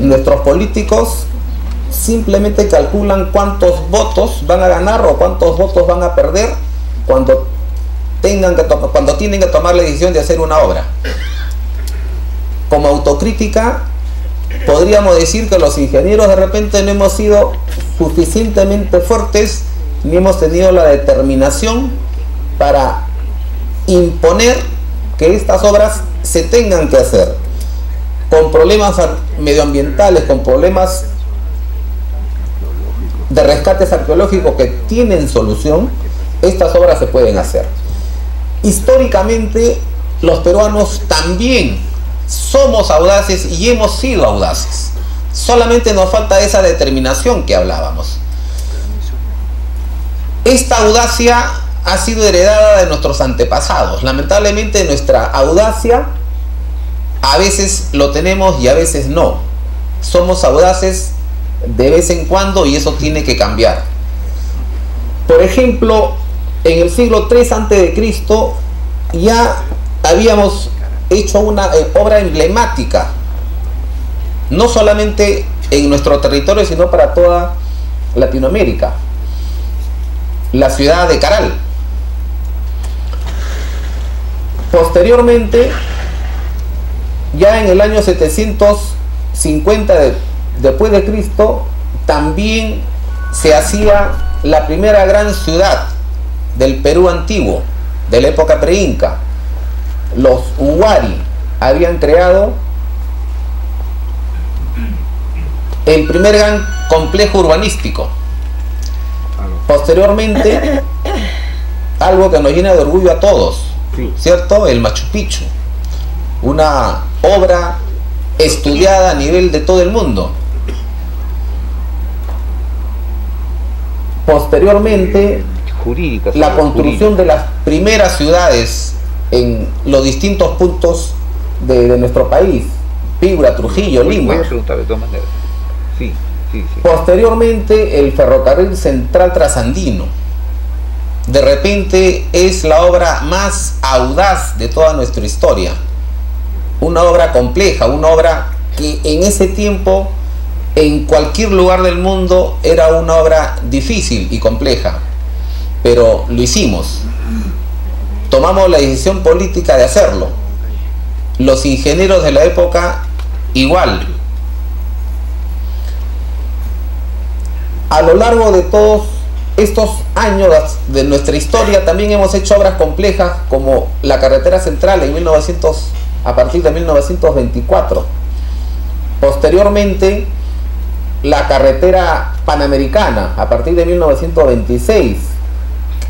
nuestros políticos simplemente calculan cuántos votos van a ganar o cuántos votos van a perder cuando tienen que tomar la decisión de hacer una obra. Como autocrítica, podríamos decir que los ingenieros de repente no hemos sido suficientemente fuertes ni hemos tenido la determinación para imponer que estas obras se tengan que hacer. Con problemas medioambientales, con problemas de rescates arqueológicos que tienen solución, estas obras se pueden hacer. Históricamente, los peruanos también somos audaces y hemos sido audaces. Solamente nos falta esa determinación que hablábamos. Esta audacia ha sido heredada de nuestros antepasados. Lamentablemente nuestra audacia a veces lo tenemos y a veces no. Somos audaces de vez en cuando y eso tiene que cambiar. Por ejemplo, en el siglo III a.C. ya habíamos hecho una obra emblemática, no solamente en nuestro territorio, sino para toda Latinoamérica. La ciudad de Caral. Posteriormente, ya en el año 750 después de Cristo, también se hacía la primera gran ciudad del Perú antiguo, de la época pre-inca. Los Huari habían creado el primer gran complejo urbanístico. Posteriormente, algo que nos llena de orgullo a todos, ¿cierto? El Machu Picchu, una obra estudiada a nivel de todo el mundo. Posteriormente, la construcción de las primeras ciudades en los distintos puntos de nuestro país, Piura, Trujillo, Lima. Voy a preguntar de todas maneras. Sí. Posteriormente, el ferrocarril central trasandino. De repente es la obra más audaz de toda nuestra historia. Una obra compleja, una obra que en ese tiempo, en cualquier lugar del mundo, era una obra difícil y compleja. Pero lo hicimos. Tomamos la decisión política de hacerlo. Los ingenieros de la época, igual. A lo largo de todos estos años de nuestra historia también hemos hecho obras complejas como la carretera central a partir de 1924. Posteriormente, la carretera panamericana a partir de 1926.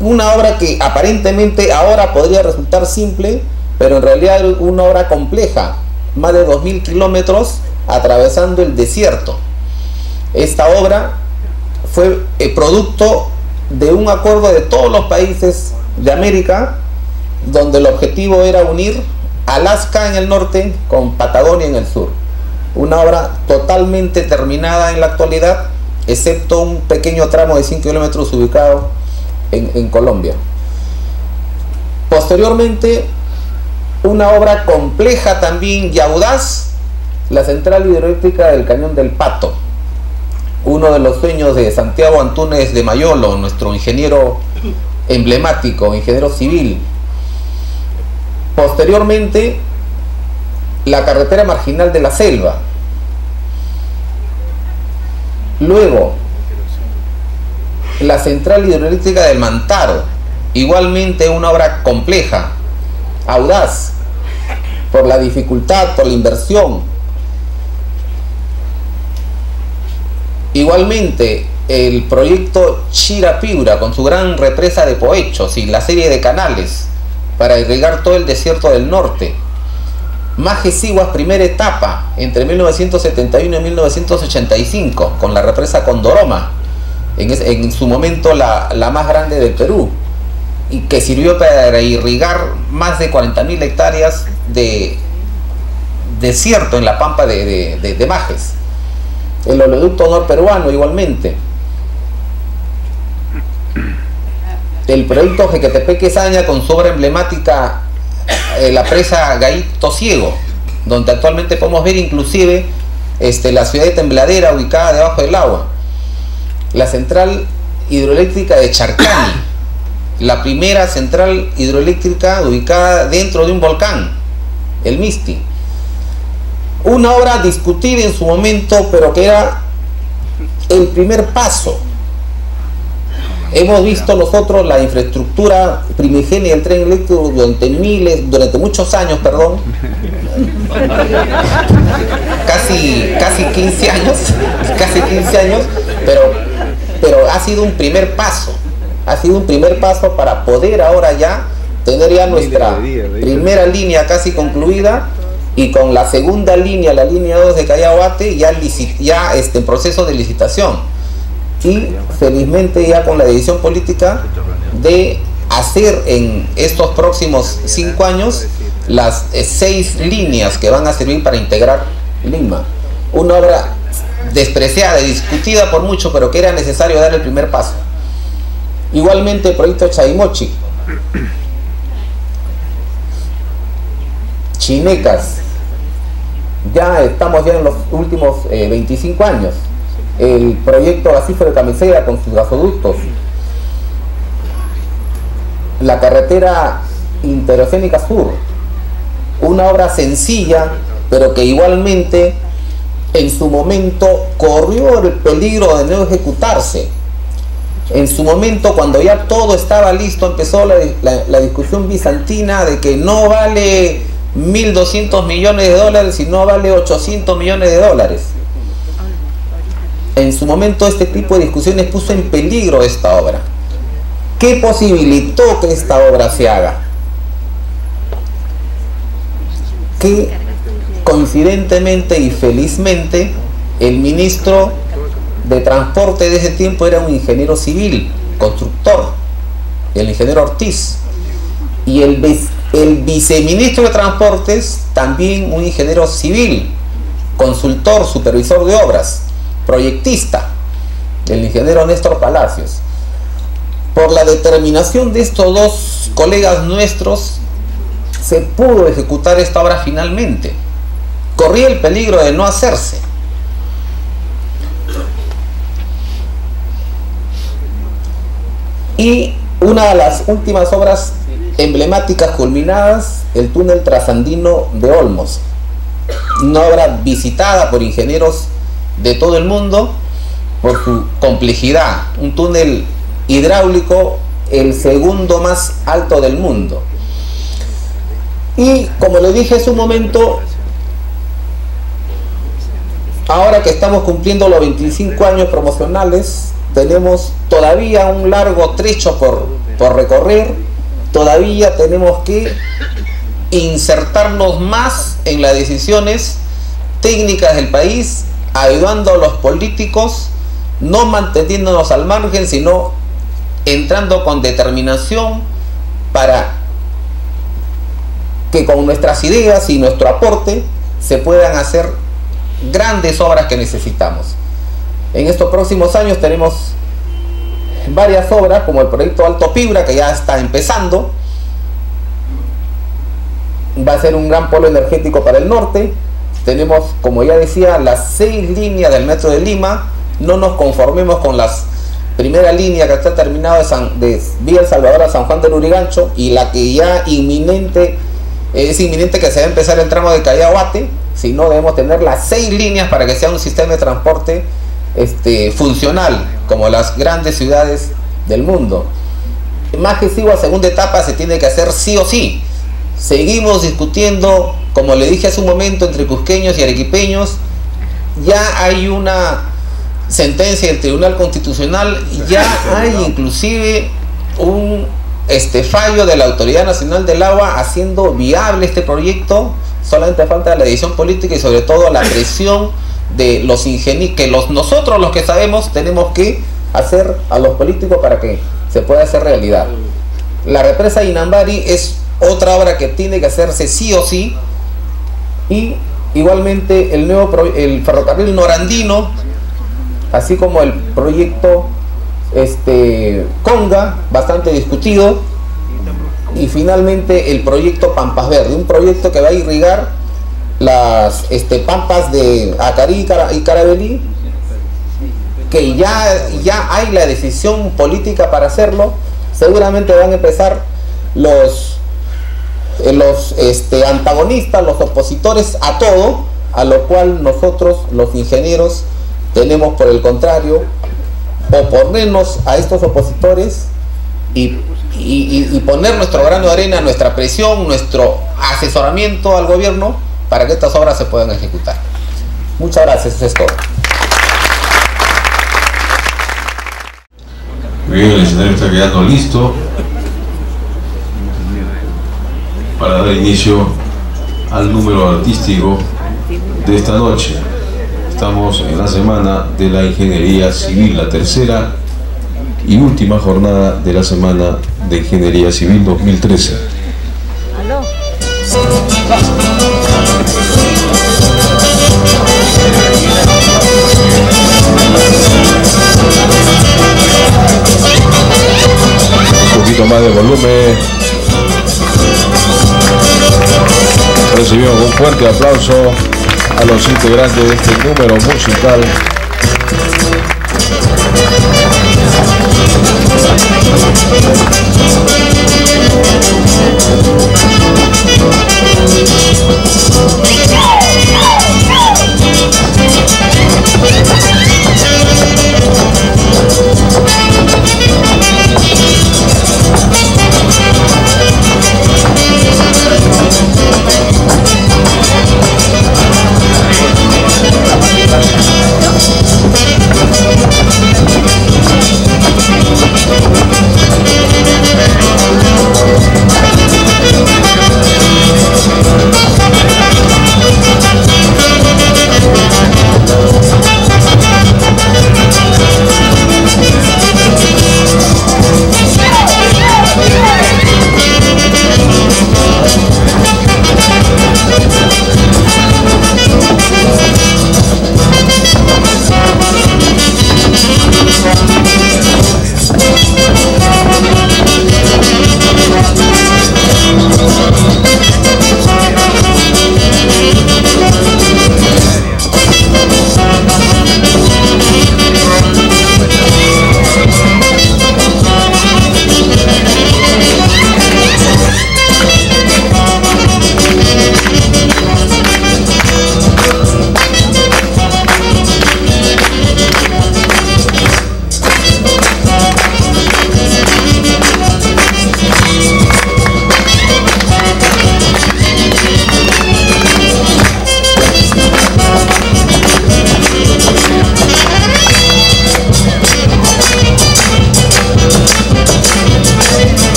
Una obra que aparentemente ahora podría resultar simple, pero en realidad es una obra compleja, más de 2000 kilómetros atravesando el desierto. Esta obra fue producto de un acuerdo de todos los países de América, donde el objetivo era unir Alaska en el norte con Patagonia en el sur. Una obra totalmente terminada en la actualidad, excepto un pequeño tramo de 100 kilómetros ubicado en Colombia. Posteriormente, una obra compleja también y audaz, la central hidroeléctrica del Cañón del Pato. uno de los sueños de Santiago Antúnez de Mayolo, nuestro ingeniero emblemático, ingeniero civil. Posteriormente, la carretera marginal de la Selva. Luego, la central hidroeléctrica del Mantaro, igualmente una obra compleja, audaz, por la dificultad, por la inversión. Igualmente, el proyecto Chira-Piura, con su gran represa de Poechos y la serie de canales para irrigar todo el desierto del norte. Majes-Siguas, primera etapa, entre 1971 y 1985, con la represa Condoroma, en su momento la más grande del Perú, y que sirvió para irrigar más de 40.000 hectáreas de desierto en la pampa de Majes. El oleoducto norperuano igualmente. El proyecto Jequetepeque-Saña, con su obra emblemática, la presa Gallito Ciego, donde actualmente podemos ver inclusive la ciudad de Tembladera ubicada debajo del agua. La central hidroeléctrica de Charcani, la primera central hidroeléctrica ubicada dentro de un volcán, el Misti. Una obra discutida en su momento, pero que era el primer paso. Hemos visto nosotros la infraestructura primigenia del tren eléctrico durante muchos años, casi 15 años, pero ha sido un primer paso. Ha sido un primer paso para poder ahora ya tener ya nuestra primera línea casi concluida, y con la segunda línea, la línea 2 de Cayahuate, ya en proceso de licitación. Y felizmente ya con la decisión política de hacer en estos próximos 5 años las 6 líneas que van a servir para integrar Lima. Una obra despreciada y discutida por mucho, pero que era necesario dar el primer paso. Igualmente el proyecto Chaimochi, Chinecas, ya estamos en los últimos 25 años. El proyecto Gasífero de Camisea con sus gasoductos, la carretera interoceánica sur, una obra sencilla, pero que igualmente en su momento corrió el peligro de no ejecutarse. En su momento, cuando ya todo estaba listo, empezó la discusión bizantina de que no vale 1.200 millones de dólares, sino vale 800 millones de dólares. En su momento este tipo de discusiones puso en peligro esta obra. ¿Qué posibilitó que esta obra se haga? Que coincidentemente y felizmente el ministro de Transporte de ese tiempo era un ingeniero civil, constructor, el ingeniero Ortiz, y el viceministro de Transportes también un ingeniero civil, consultor, supervisor de obras, proyectista, el ingeniero Néstor Palacios. Por la determinación de estos dos colegas nuestros se pudo ejecutar esta obra finalmente. Corría el peligro de no hacerse. Y una de las últimas obras emblemáticas culminadas, el túnel trasandino de Olmos, una obra visitada por ingenieros de todo el mundo por su complejidad, un túnel hidráulico el segundo más alto del mundo. Y como le dije hace un momento, ahora que estamos cumpliendo los 25 años promocionales, tenemos todavía un largo trecho por recorrer. Todavía tenemos que insertarnos más en las decisiones técnicas del país, ayudando a los políticos, no manteniéndonos al margen, sino entrando con determinación para que con nuestras ideas y nuestro aporte se puedan hacer grandes obras que necesitamos. En estos próximos años tenemos varias obras, como el proyecto Alto Piura, que ya está empezando. Va a ser un gran polo energético para el norte. Tenemos, como ya decía, las 6 líneas del metro de Lima, no nos conformemos con las primera línea que está terminada de Villa El Salvador a San Juan del Lurigancho, y la que ya es inminente que se va a empezar el tramo de Callao-Ate, sino debemos tener las 6 líneas para que sea un sistema de transporte funcional, como las grandes ciudades del mundo. Más que sigo a segunda etapa se tiene que hacer sí o sí. Seguimos discutiendo, como le dije hace un momento, entre cusqueños y arequipeños. Ya hay una sentencia del Tribunal Constitucional, ya hay inclusive un fallo de la Autoridad Nacional del Agua haciendo viable este proyecto. Solamente falta la decisión política y sobre todo la presión de los ingenieros, que nosotros los que sabemos tenemos que hacer a los políticos para que se pueda hacer realidad. La represa Inambari es otra obra que tiene que hacerse sí o sí, y igualmente el ferrocarril norandino, así como el proyecto Conga, bastante discutido, y finalmente el proyecto Pampas Verde, un proyecto que va a irrigar las pampas de Acarí y Carabelí, que ya hay la decisión política para hacerlo. Seguramente van a empezar los antagonistas, los opositores a todo, a lo cual nosotros los ingenieros tenemos, por el contrario, oponernos a estos opositores y poner nuestro grano de arena, nuestra presión, nuestro asesoramiento al gobierno para que estas obras se puedan ejecutar. Muchas gracias, eso es todo. Bien, el escenario está quedando listo para dar inicio al número artístico de esta noche. Estamos en la semana de la Ingeniería Civil, la tercera y última jornada de la Semana de Ingeniería Civil 2013. ¿Aló? Un poquito más de volumen. Recibimos un fuerte aplauso a los integrantes de este número musical.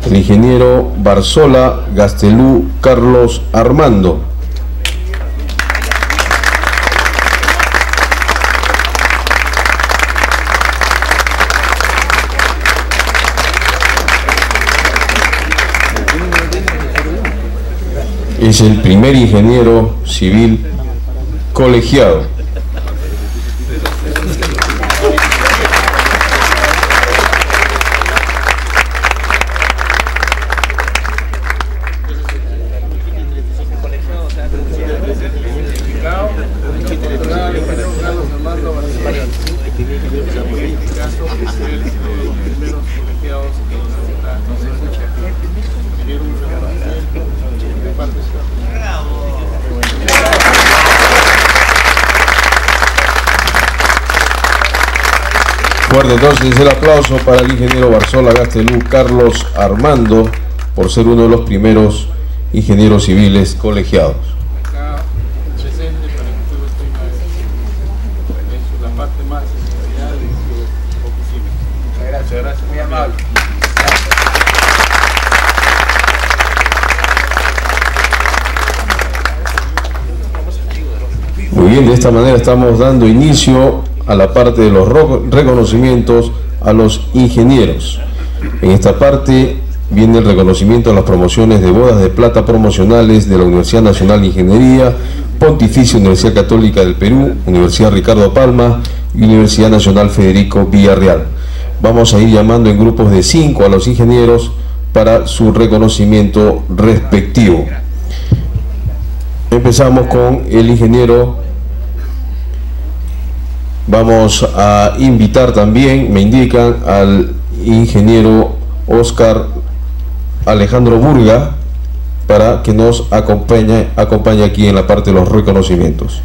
el ingeniero Barzola Gastelú Carlos Armando. Es el primer ingeniero civil colegiado. Fuerte entonces el aplauso para el ingeniero Barzola Gastelú Carlos Armando por ser uno de los primeros ingenieros civiles colegiados. Gracias, muy amable. Muy bien, de esta manera estamos dando inicio a la parte de los reconocimientos a los ingenieros. En esta parte viene el reconocimiento a las promociones de bodas de plata promocionales de la Universidad Nacional de Ingeniería, Pontificia Universidad Católica del Perú, Universidad Ricardo Palma y Universidad Nacional Federico Villarreal. Vamos a ir llamando en grupos de 5 a los ingenieros para su reconocimiento respectivo. Empezamos con el ingeniero. Vamos a invitar también, me indican, al ingeniero Oscar Alejandro Burga para que nos acompañe aquí en la parte de los reconocimientos.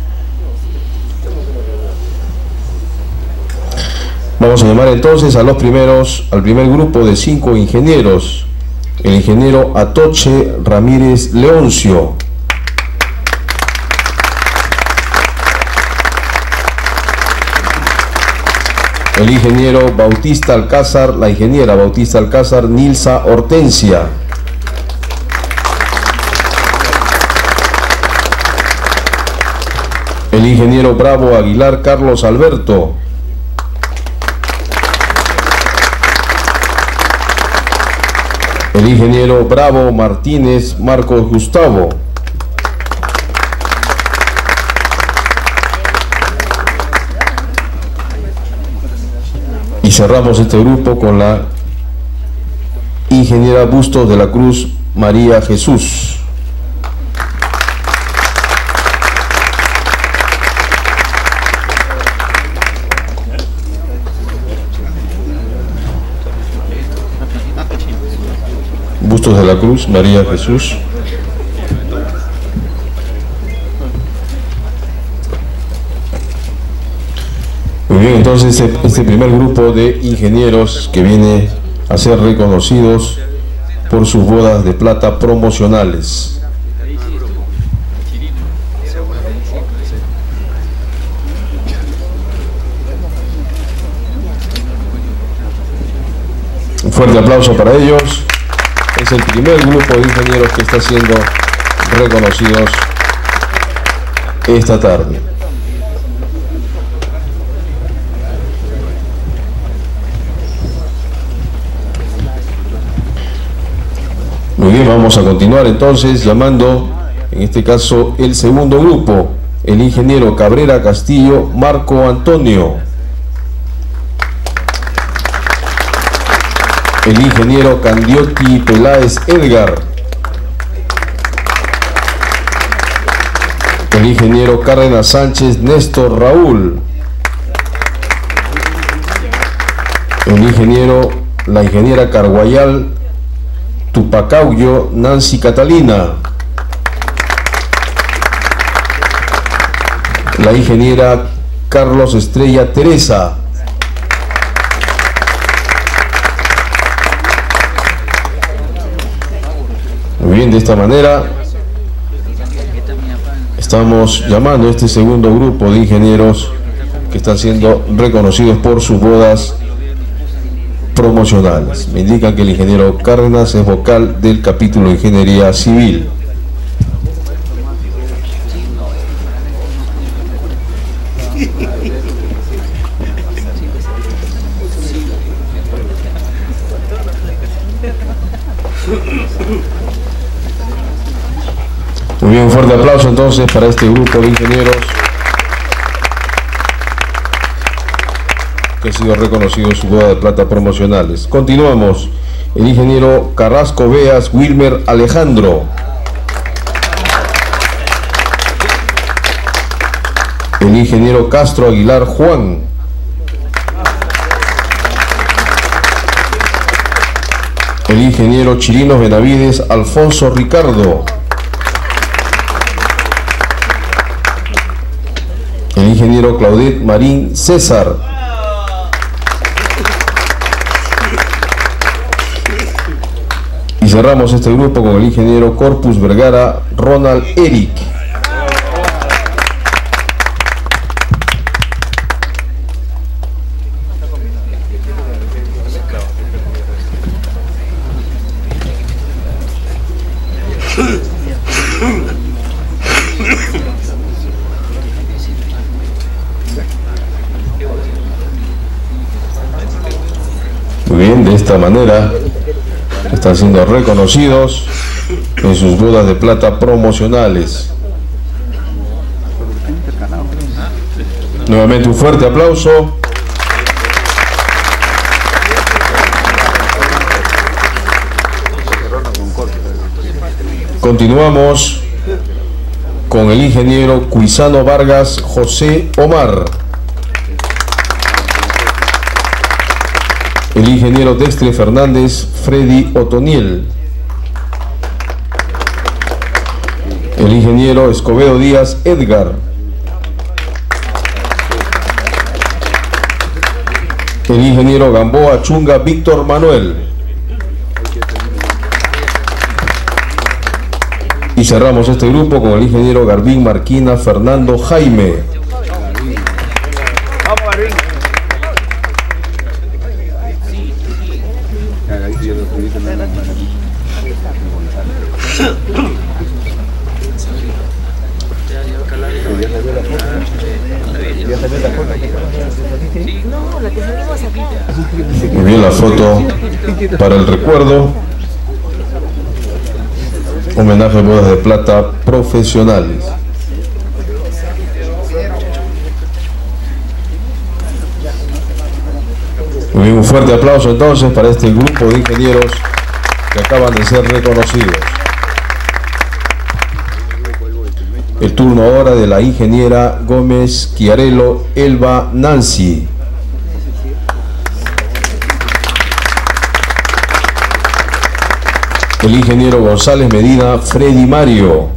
Vamos a llamar entonces a los primeros, al primer grupo de 5 ingenieros. El ingeniero Atoche Ramírez Leoncio. El ingeniero Bautista Alcázar, la ingeniera Bautista Alcázar Nilsa Hortensia. El ingeniero Bravo Aguilar Carlos Alberto. El ingeniero Bravo Martínez Marcos Gustavo. Y cerramos este grupo con la ingeniera Bustos de la Cruz María Jesús. Bustos de la Cruz María Jesús. Muy bien, entonces este primer grupo de ingenieros que viene a ser reconocidos por sus bodas de plata promocionales. Un fuerte aplauso para ellos. Es el primer grupo de ingenieros que está siendo reconocidos esta tarde. Muy bien, vamos a continuar entonces llamando, en este caso, el segundo grupo, el ingeniero Cabrera Castillo Marco Antonio. El ingeniero Candiotti Peláez Edgar. El ingeniero Cárdenas Sánchez Néstor Raúl. La ingeniera Carguayal Tupacauyo Nancy Catalina. La ingeniera Carlos Estrella Teresa. Muy bien, de esta manera estamos llamando a este segundo grupo de ingenieros que están siendo reconocidos por sus bodas promocionales. Me indican que el ingeniero Cárdenas es vocal del capítulo de Ingeniería Civil. Muy bien, un fuerte aplauso entonces para este grupo de ingenieros que ha sido reconocido en su boda de plata promocionales. Continuamos. El ingeniero Carrasco Beas Wilmer Alejandro. El ingeniero Castro Aguilar Juan. El ingeniero Chirinos Benavides Alfonso Ricardo. El ingeniero Claudette Marín César. Y cerramos este grupo con el ingeniero Corpus Vergara Ronald Eric. Muy bien, de esta manera están siendo reconocidos en sus bodas de plata promocionales. Nuevamente un fuerte aplauso. Continuamos con el ingeniero Cuisano Vargas José Omar. El ingeniero Dextre Fernández Freddy Otoniel. El ingeniero Escobedo Díaz Edgar. El ingeniero Gamboa Chunga Víctor Manuel. Y cerramos este grupo con el ingeniero Garbín Marquina Fernando Jaime. Muy bien, la foto para el recuerdo. Homenaje a bodas de plata profesionales. Muy bien, un fuerte aplauso entonces para este grupo de ingenieros que acaban de ser reconocidos. El turno ahora de la ingeniera Gómez Chiarello Elba Nancy. El ingeniero González Medina Freddy Mario.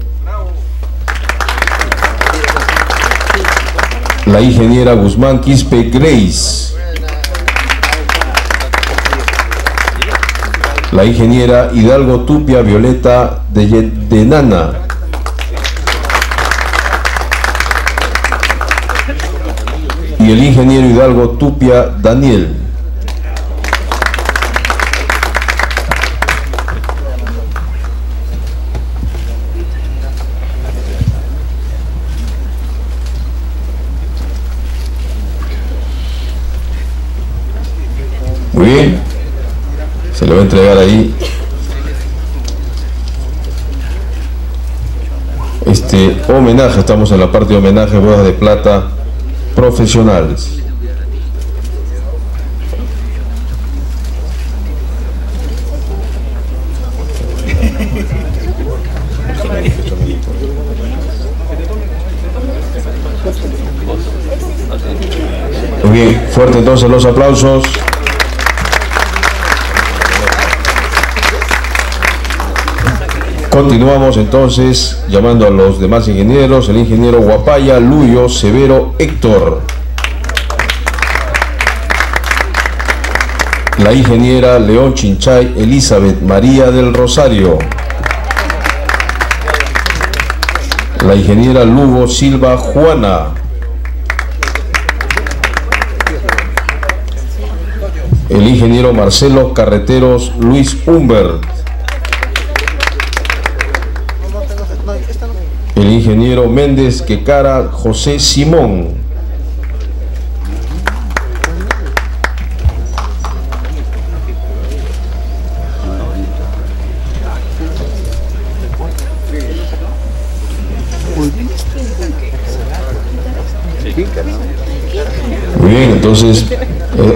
La ingeniera Guzmán Quispe Grace. La ingeniera Hidalgo Tupia Violeta de Nana. Y el ingeniero Hidalgo Tupia Daniel. Muy bien, se le va a entregar ahí este homenaje. Estamos en la parte de homenaje, bodas de plata profesionales. Muy bien, fuerte entonces los aplausos. Continuamos entonces llamando a los demás ingenieros. El ingeniero Guapaya Luyo Severo Héctor. La ingeniera León Chinchay Elizabeth María del Rosario. La ingeniera Lugo Silva Juana. el ingeniero Marcelo Carreteros Luis Humbert, el ingeniero Méndez Quecara José Simón, muy bien. Entonces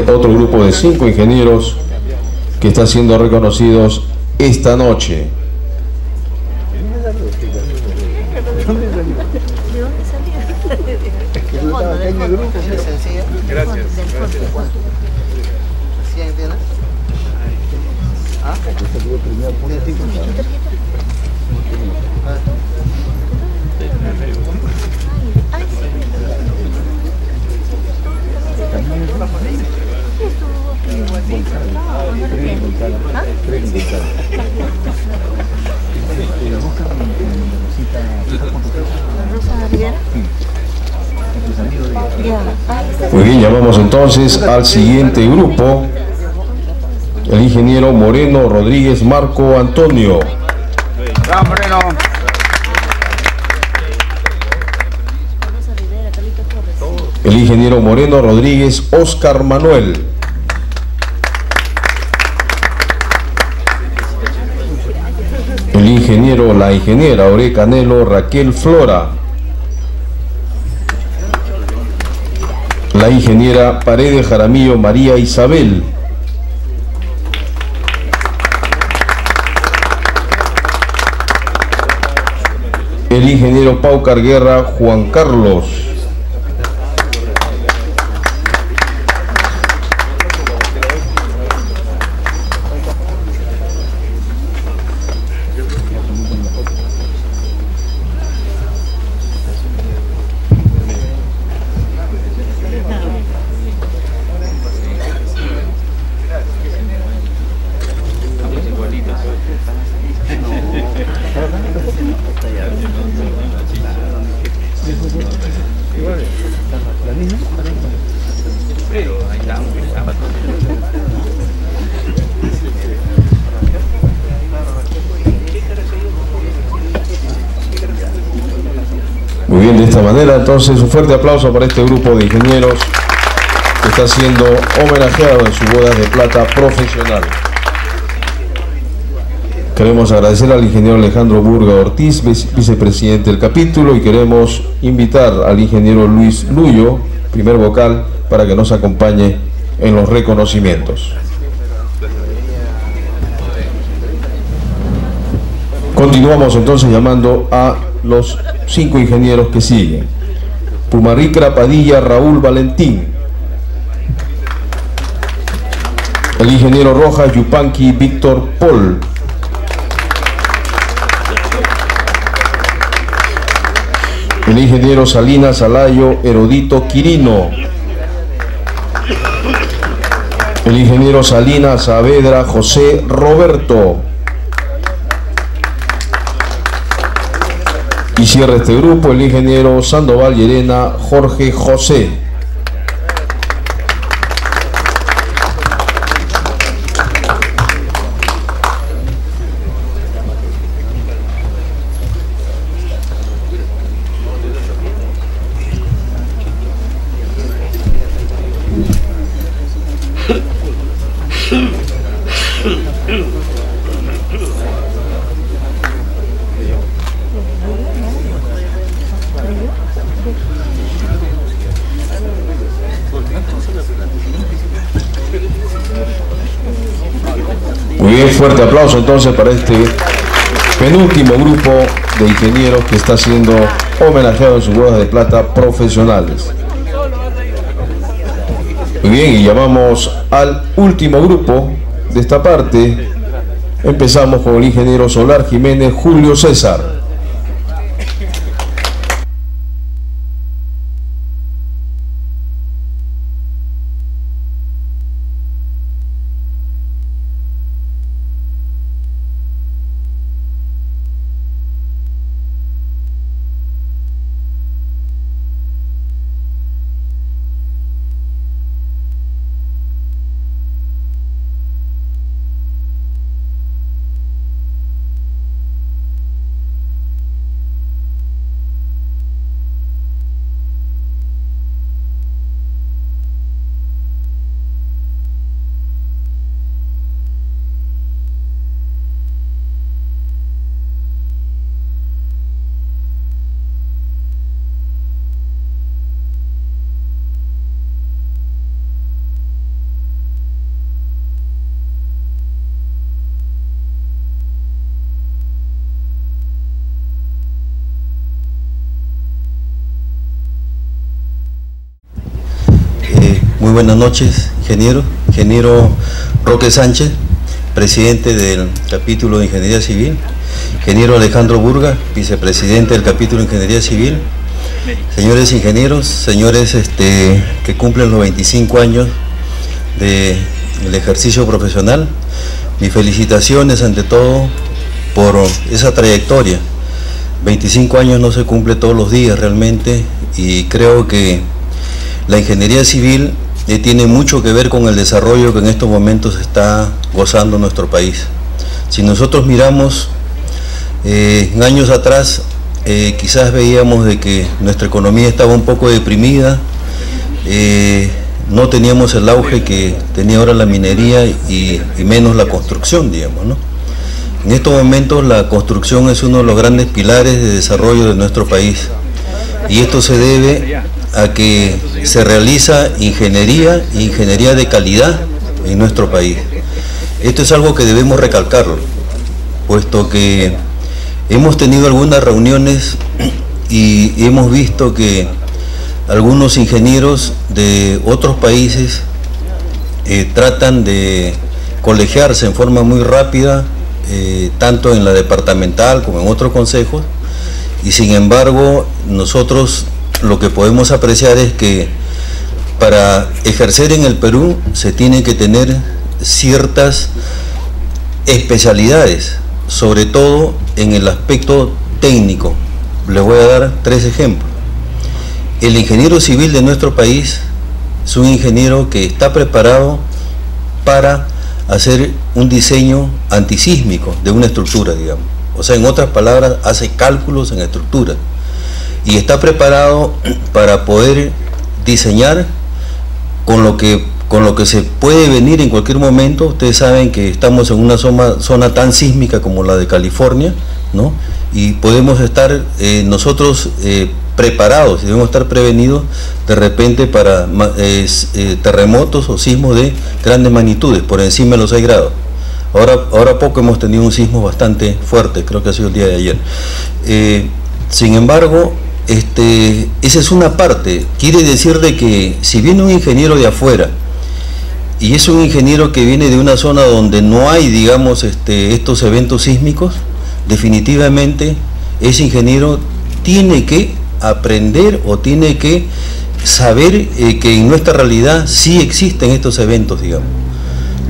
otro grupo de 5 ingenieros que están siendo reconocidos esta noche. Muy bien, llamamos entonces al siguiente grupo, el ingeniero Moreno Rodríguez Marco Antonio. El ingeniero Moreno Rodríguez Oscar Manuel. El ingeniero, la ingeniera Ore Canelo Raquel Flora. La ingeniera Paredes Jaramillo María Isabel. El ingeniero Paucar Guerra Juan Carlos. Muy bien, de esta manera entonces un fuerte aplauso para este grupo de ingenieros que está siendo homenajeado en sus bodas de plata profesional. Queremos agradecer al ingeniero Alejandro Burga Ortiz, vicepresidente del capítulo, y queremos invitar al ingeniero Luis Luyo, primer vocal, para que nos acompañe en los reconocimientos. Continuamos entonces llamando a los 5 ingenieros que siguen. Pumaricra Padilla Raúl Valentín. El ingeniero Rojas Yupanqui Víctor Paul. El ingeniero Salinas Alayo Herodito Quirino. El ingeniero Salinas Saavedra José Roberto. Y cierra este grupo el ingeniero Sandoval Llerena Jorge José. Muy bien, fuerte aplauso entonces para este penúltimo grupo de ingenieros que está siendo homenajeado en sus bodas de plata profesionales. Muy bien, y llamamos al último grupo de esta parte. Empezamos con el ingeniero Solar Jiménez Julio César. buenas noches, ingeniero. Ingeniero Roque Sánchez, presidente del capítulo de Ingeniería Civil. Ingeniero Alejandro Burga, vicepresidente del capítulo de Ingeniería Civil. Señores ingenieros, señores que cumplen los 25 años del ejercicio profesional, mis felicitaciones ante todo por esa trayectoria. 25 años no se cumple todos los días realmente, y creo que la ingeniería civil tiene mucho que ver con el desarrollo que en estos momentos está gozando nuestro país. Si nosotros miramos en años atrás, quizás veíamos de que nuestra economía estaba un poco deprimida, no teníamos el auge que tenía ahora la minería y menos la construcción, digamos, ¿no? En estos momentos la construcción es uno de los grandes pilares de desarrollo de nuestro país, y esto se debe a que se realiza ingeniería de calidad en nuestro país. Esto es algo que debemos recalcarlo, puesto que hemos tenido algunas reuniones y hemos visto que algunos ingenieros de otros países tratan de colegiarse en forma muy rápida, tanto en la departamental como en otros consejos, y sin embargo nosotros lo que podemos apreciar es que para ejercer en el Perú se tiene que tener ciertas especialidades, sobre todo en el aspecto técnico. Les voy a dar 3 ejemplos. El ingeniero civil de nuestro país es un ingeniero que está preparado para hacer un diseño antisísmico de una estructura, digamos. O sea, en otras palabras, hace cálculos en estructura y está preparado para poder diseñar con lo que se puede venir en cualquier momento. Ustedes saben que estamos en una zona tan sísmica como la de California, ¿no? Y podemos estar nosotros preparados, debemos estar prevenidos de repente para terremotos o sismos de grandes magnitudes, por encima de los 6 grados. Ahora poco hemos tenido un sismo bastante fuerte, creo que ha sido el día de ayer. Sin embargo, esa es una parte. Quiere decir de que si viene un ingeniero de afuera y es un ingeniero que viene de una zona donde no hay, digamos, estos eventos sísmicos, definitivamente ese ingeniero tiene que aprender o tiene que saber que en nuestra realidad sí existen estos eventos, digamos,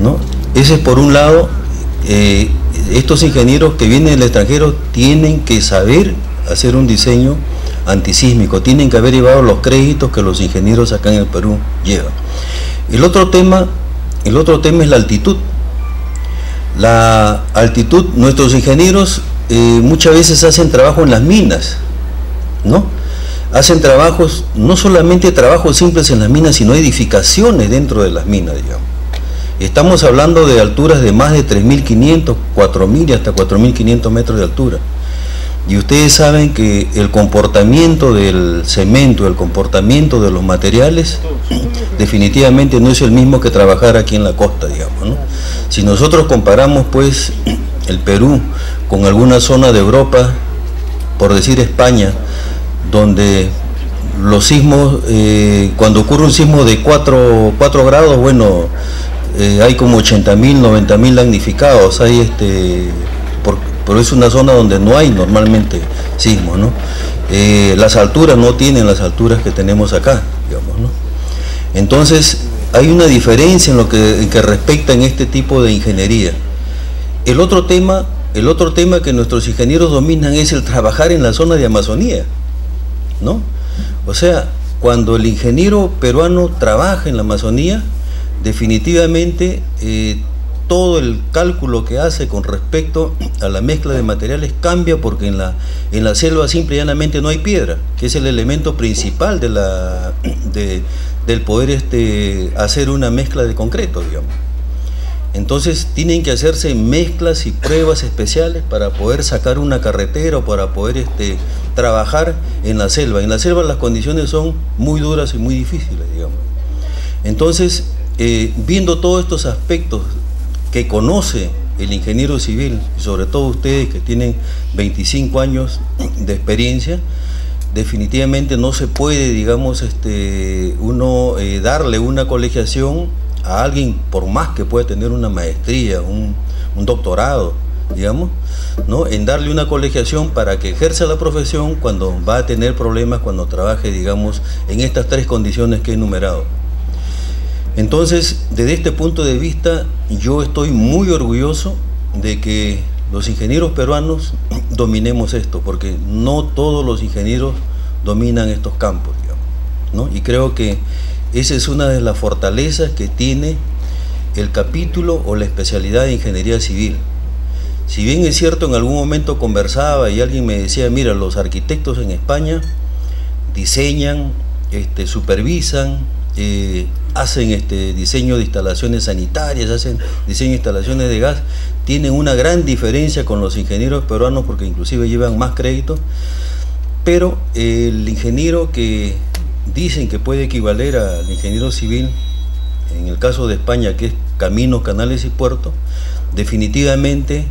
¿no? Ese es por un lado. Estos ingenieros que vienen del extranjero tienen que saber hacer un diseño antisísmico, tienen que haber llevado los créditos que los ingenieros acá en el Perú llevan. El otro tema es la altitud. La altitud, nuestros ingenieros muchas veces hacen trabajo en las minas, ¿no? Hacen trabajos, no solamente trabajos simples en las minas, sino edificaciones dentro de las minas, digamos. Estamos hablando de alturas de más de 3.500, 4.000 y hasta 4.500 metros de altura. Y ustedes saben que el comportamiento del cemento, el comportamiento de los materiales, definitivamente no es el mismo que trabajar aquí en la costa, digamos, ¿no? Si nosotros comparamos, pues, el Perú con alguna zona de Europa, por decir España, donde los sismos, cuando ocurre un sismo de 4 grados, bueno, hay como 80.000, 90.000 damnificados, pero es una zona donde no hay normalmente sismos, ¿no? Las alturas no tienen las alturas que tenemos acá, digamos, ¿no? Entonces hay una diferencia en lo que respecta en este tipo de ingeniería. El otro tema que nuestros ingenieros dominan es el trabajar en la zona de Amazonía, ¿no? O sea, cuando el ingeniero peruano trabaja en la Amazonía, definitivamente todo el cálculo que hace con respecto a la mezcla de materiales cambia, porque en la selva simple y llanamente no hay piedra, que es el elemento principal del poder hacer una mezcla de concreto, digamos. Entonces tienen que hacerse mezclas y pruebas especiales para poder sacar una carretera o para poder trabajar en la selva. En la selva las condiciones son muy duras y muy difíciles, digamos. Entonces, viendo todos estos aspectos que conoce el ingeniero civil, y sobre todo ustedes que tienen 25 años de experiencia, definitivamente no se puede, digamos, uno darle una colegiación a alguien, por más que pueda tener una maestría, un doctorado, digamos, ¿no? En darle una colegiación para que ejerza la profesión cuando va a tener problemas, cuando trabaje, digamos, en estas tres condiciones que he enumerado. Entonces, desde este punto de vista, yo estoy muy orgulloso de que los ingenieros peruanos dominemos esto, porque no todos los ingenieros dominan estos campos, digamos, ¿no? Y creo que esa es una de las fortalezas que tiene el capítulo o la especialidad de ingeniería civil. Si bien es cierto, en algún momento conversaba y alguien me decía, mira, los arquitectos en España diseñan, supervisan, hacen diseño de instalaciones sanitarias, hacen diseño de instalaciones de gas, tienen una gran diferencia con los ingenieros peruanos porque inclusive llevan más crédito, pero el ingeniero que dicen que puede equivaler al ingeniero civil, en el caso de España, que es caminos, canales y puertos, definitivamente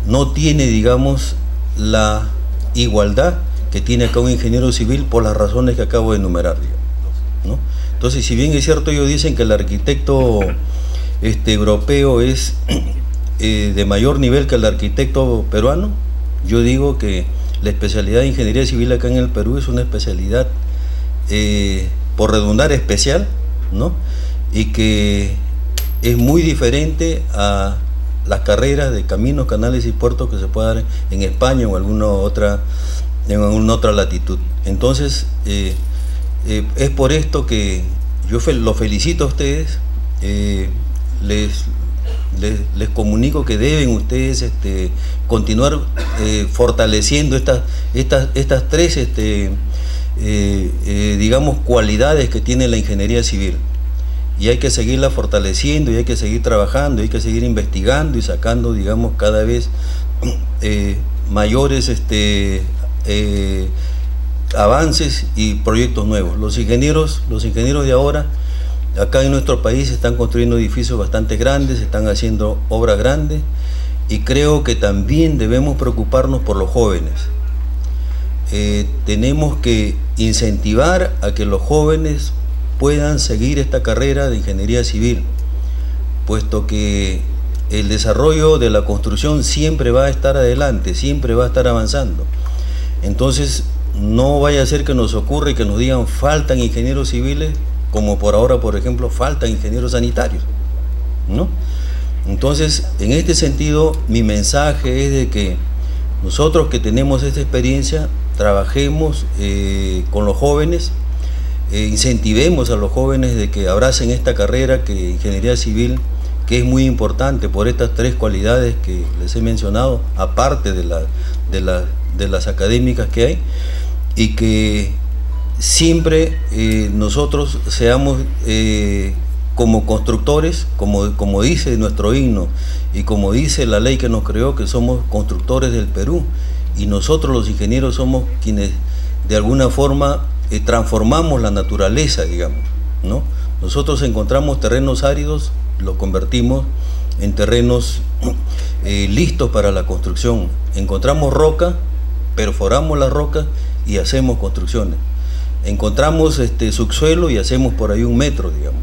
no tiene, digamos, la igualdad que tiene acá un ingeniero civil por las razones que acabo de enumerar, ¿no? Entonces, si bien es cierto, ellos dicen que el arquitecto europeo es de mayor nivel que el arquitecto peruano, yo digo que la especialidad de ingeniería civil acá en el Perú es una especialidad, por redundar, especial, ¿no? Y que es muy diferente a las carreras de caminos, canales y puertos que se puede dar en España o en alguna otra latitud. Entonces, es por esto que yo los felicito a ustedes, les comunico que deben ustedes continuar fortaleciendo estas tres digamos, cualidades que tiene la ingeniería civil, y hay que seguirla fortaleciendo, y hay que seguir trabajando, y hay que seguir investigando y sacando, digamos, cada vez mayores avances y proyectos nuevos. Los ingenieros de ahora, acá en nuestro país, están construyendo edificios bastante grandes, están haciendo obras grandes, y creo que también debemos preocuparnos por los jóvenes. Tenemos que incentivar a que los jóvenes puedan seguir esta carrera de ingeniería civil, puesto que el desarrollo de la construcción siempre va a estar adelante, siempre va a estar avanzando. Entonces, no vaya a ser que nos ocurra y que nos digan faltan ingenieros civiles, como por ahora, por ejemplo, faltan ingenieros sanitarios, ¿no? Entonces, en este sentido, mi mensaje es de que nosotros que tenemos esta experiencia, trabajemos con los jóvenes, incentivemos a los jóvenes de que abracen esta carrera que ingeniería civil, que es muy importante por estas tres cualidades que les he mencionado, aparte de las académicas que hay, y que siempre nosotros seamos como constructores, como dice nuestro himno y como dice la ley que nos creó, que somos constructores del Perú, y nosotros los ingenieros somos quienes de alguna forma transformamos la naturaleza, digamos, ¿no? Nosotros encontramos terrenos áridos, los convertimos en terrenos listos para la construcción. Encontramos roca, perforamos la roca y hacemos construcciones. Encontramos subsuelo y hacemos por ahí 1 metro, digamos.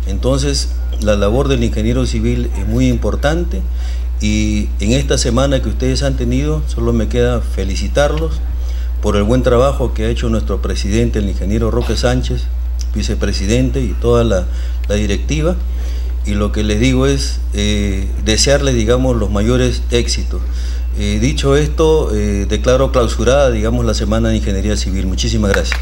Entonces, la labor del ingeniero civil es muy importante, y en esta semana que ustedes han tenido, solo me queda felicitarlos por el buen trabajo que ha hecho nuestro presidente, el ingeniero Roque Sánchez, vicepresidente, y toda la directiva, y lo que les digo es desearles, digamos, los mayores éxitos. Dicho esto, declaro clausurada, digamos, la Semana de Ingeniería Civil. Muchísimas gracias.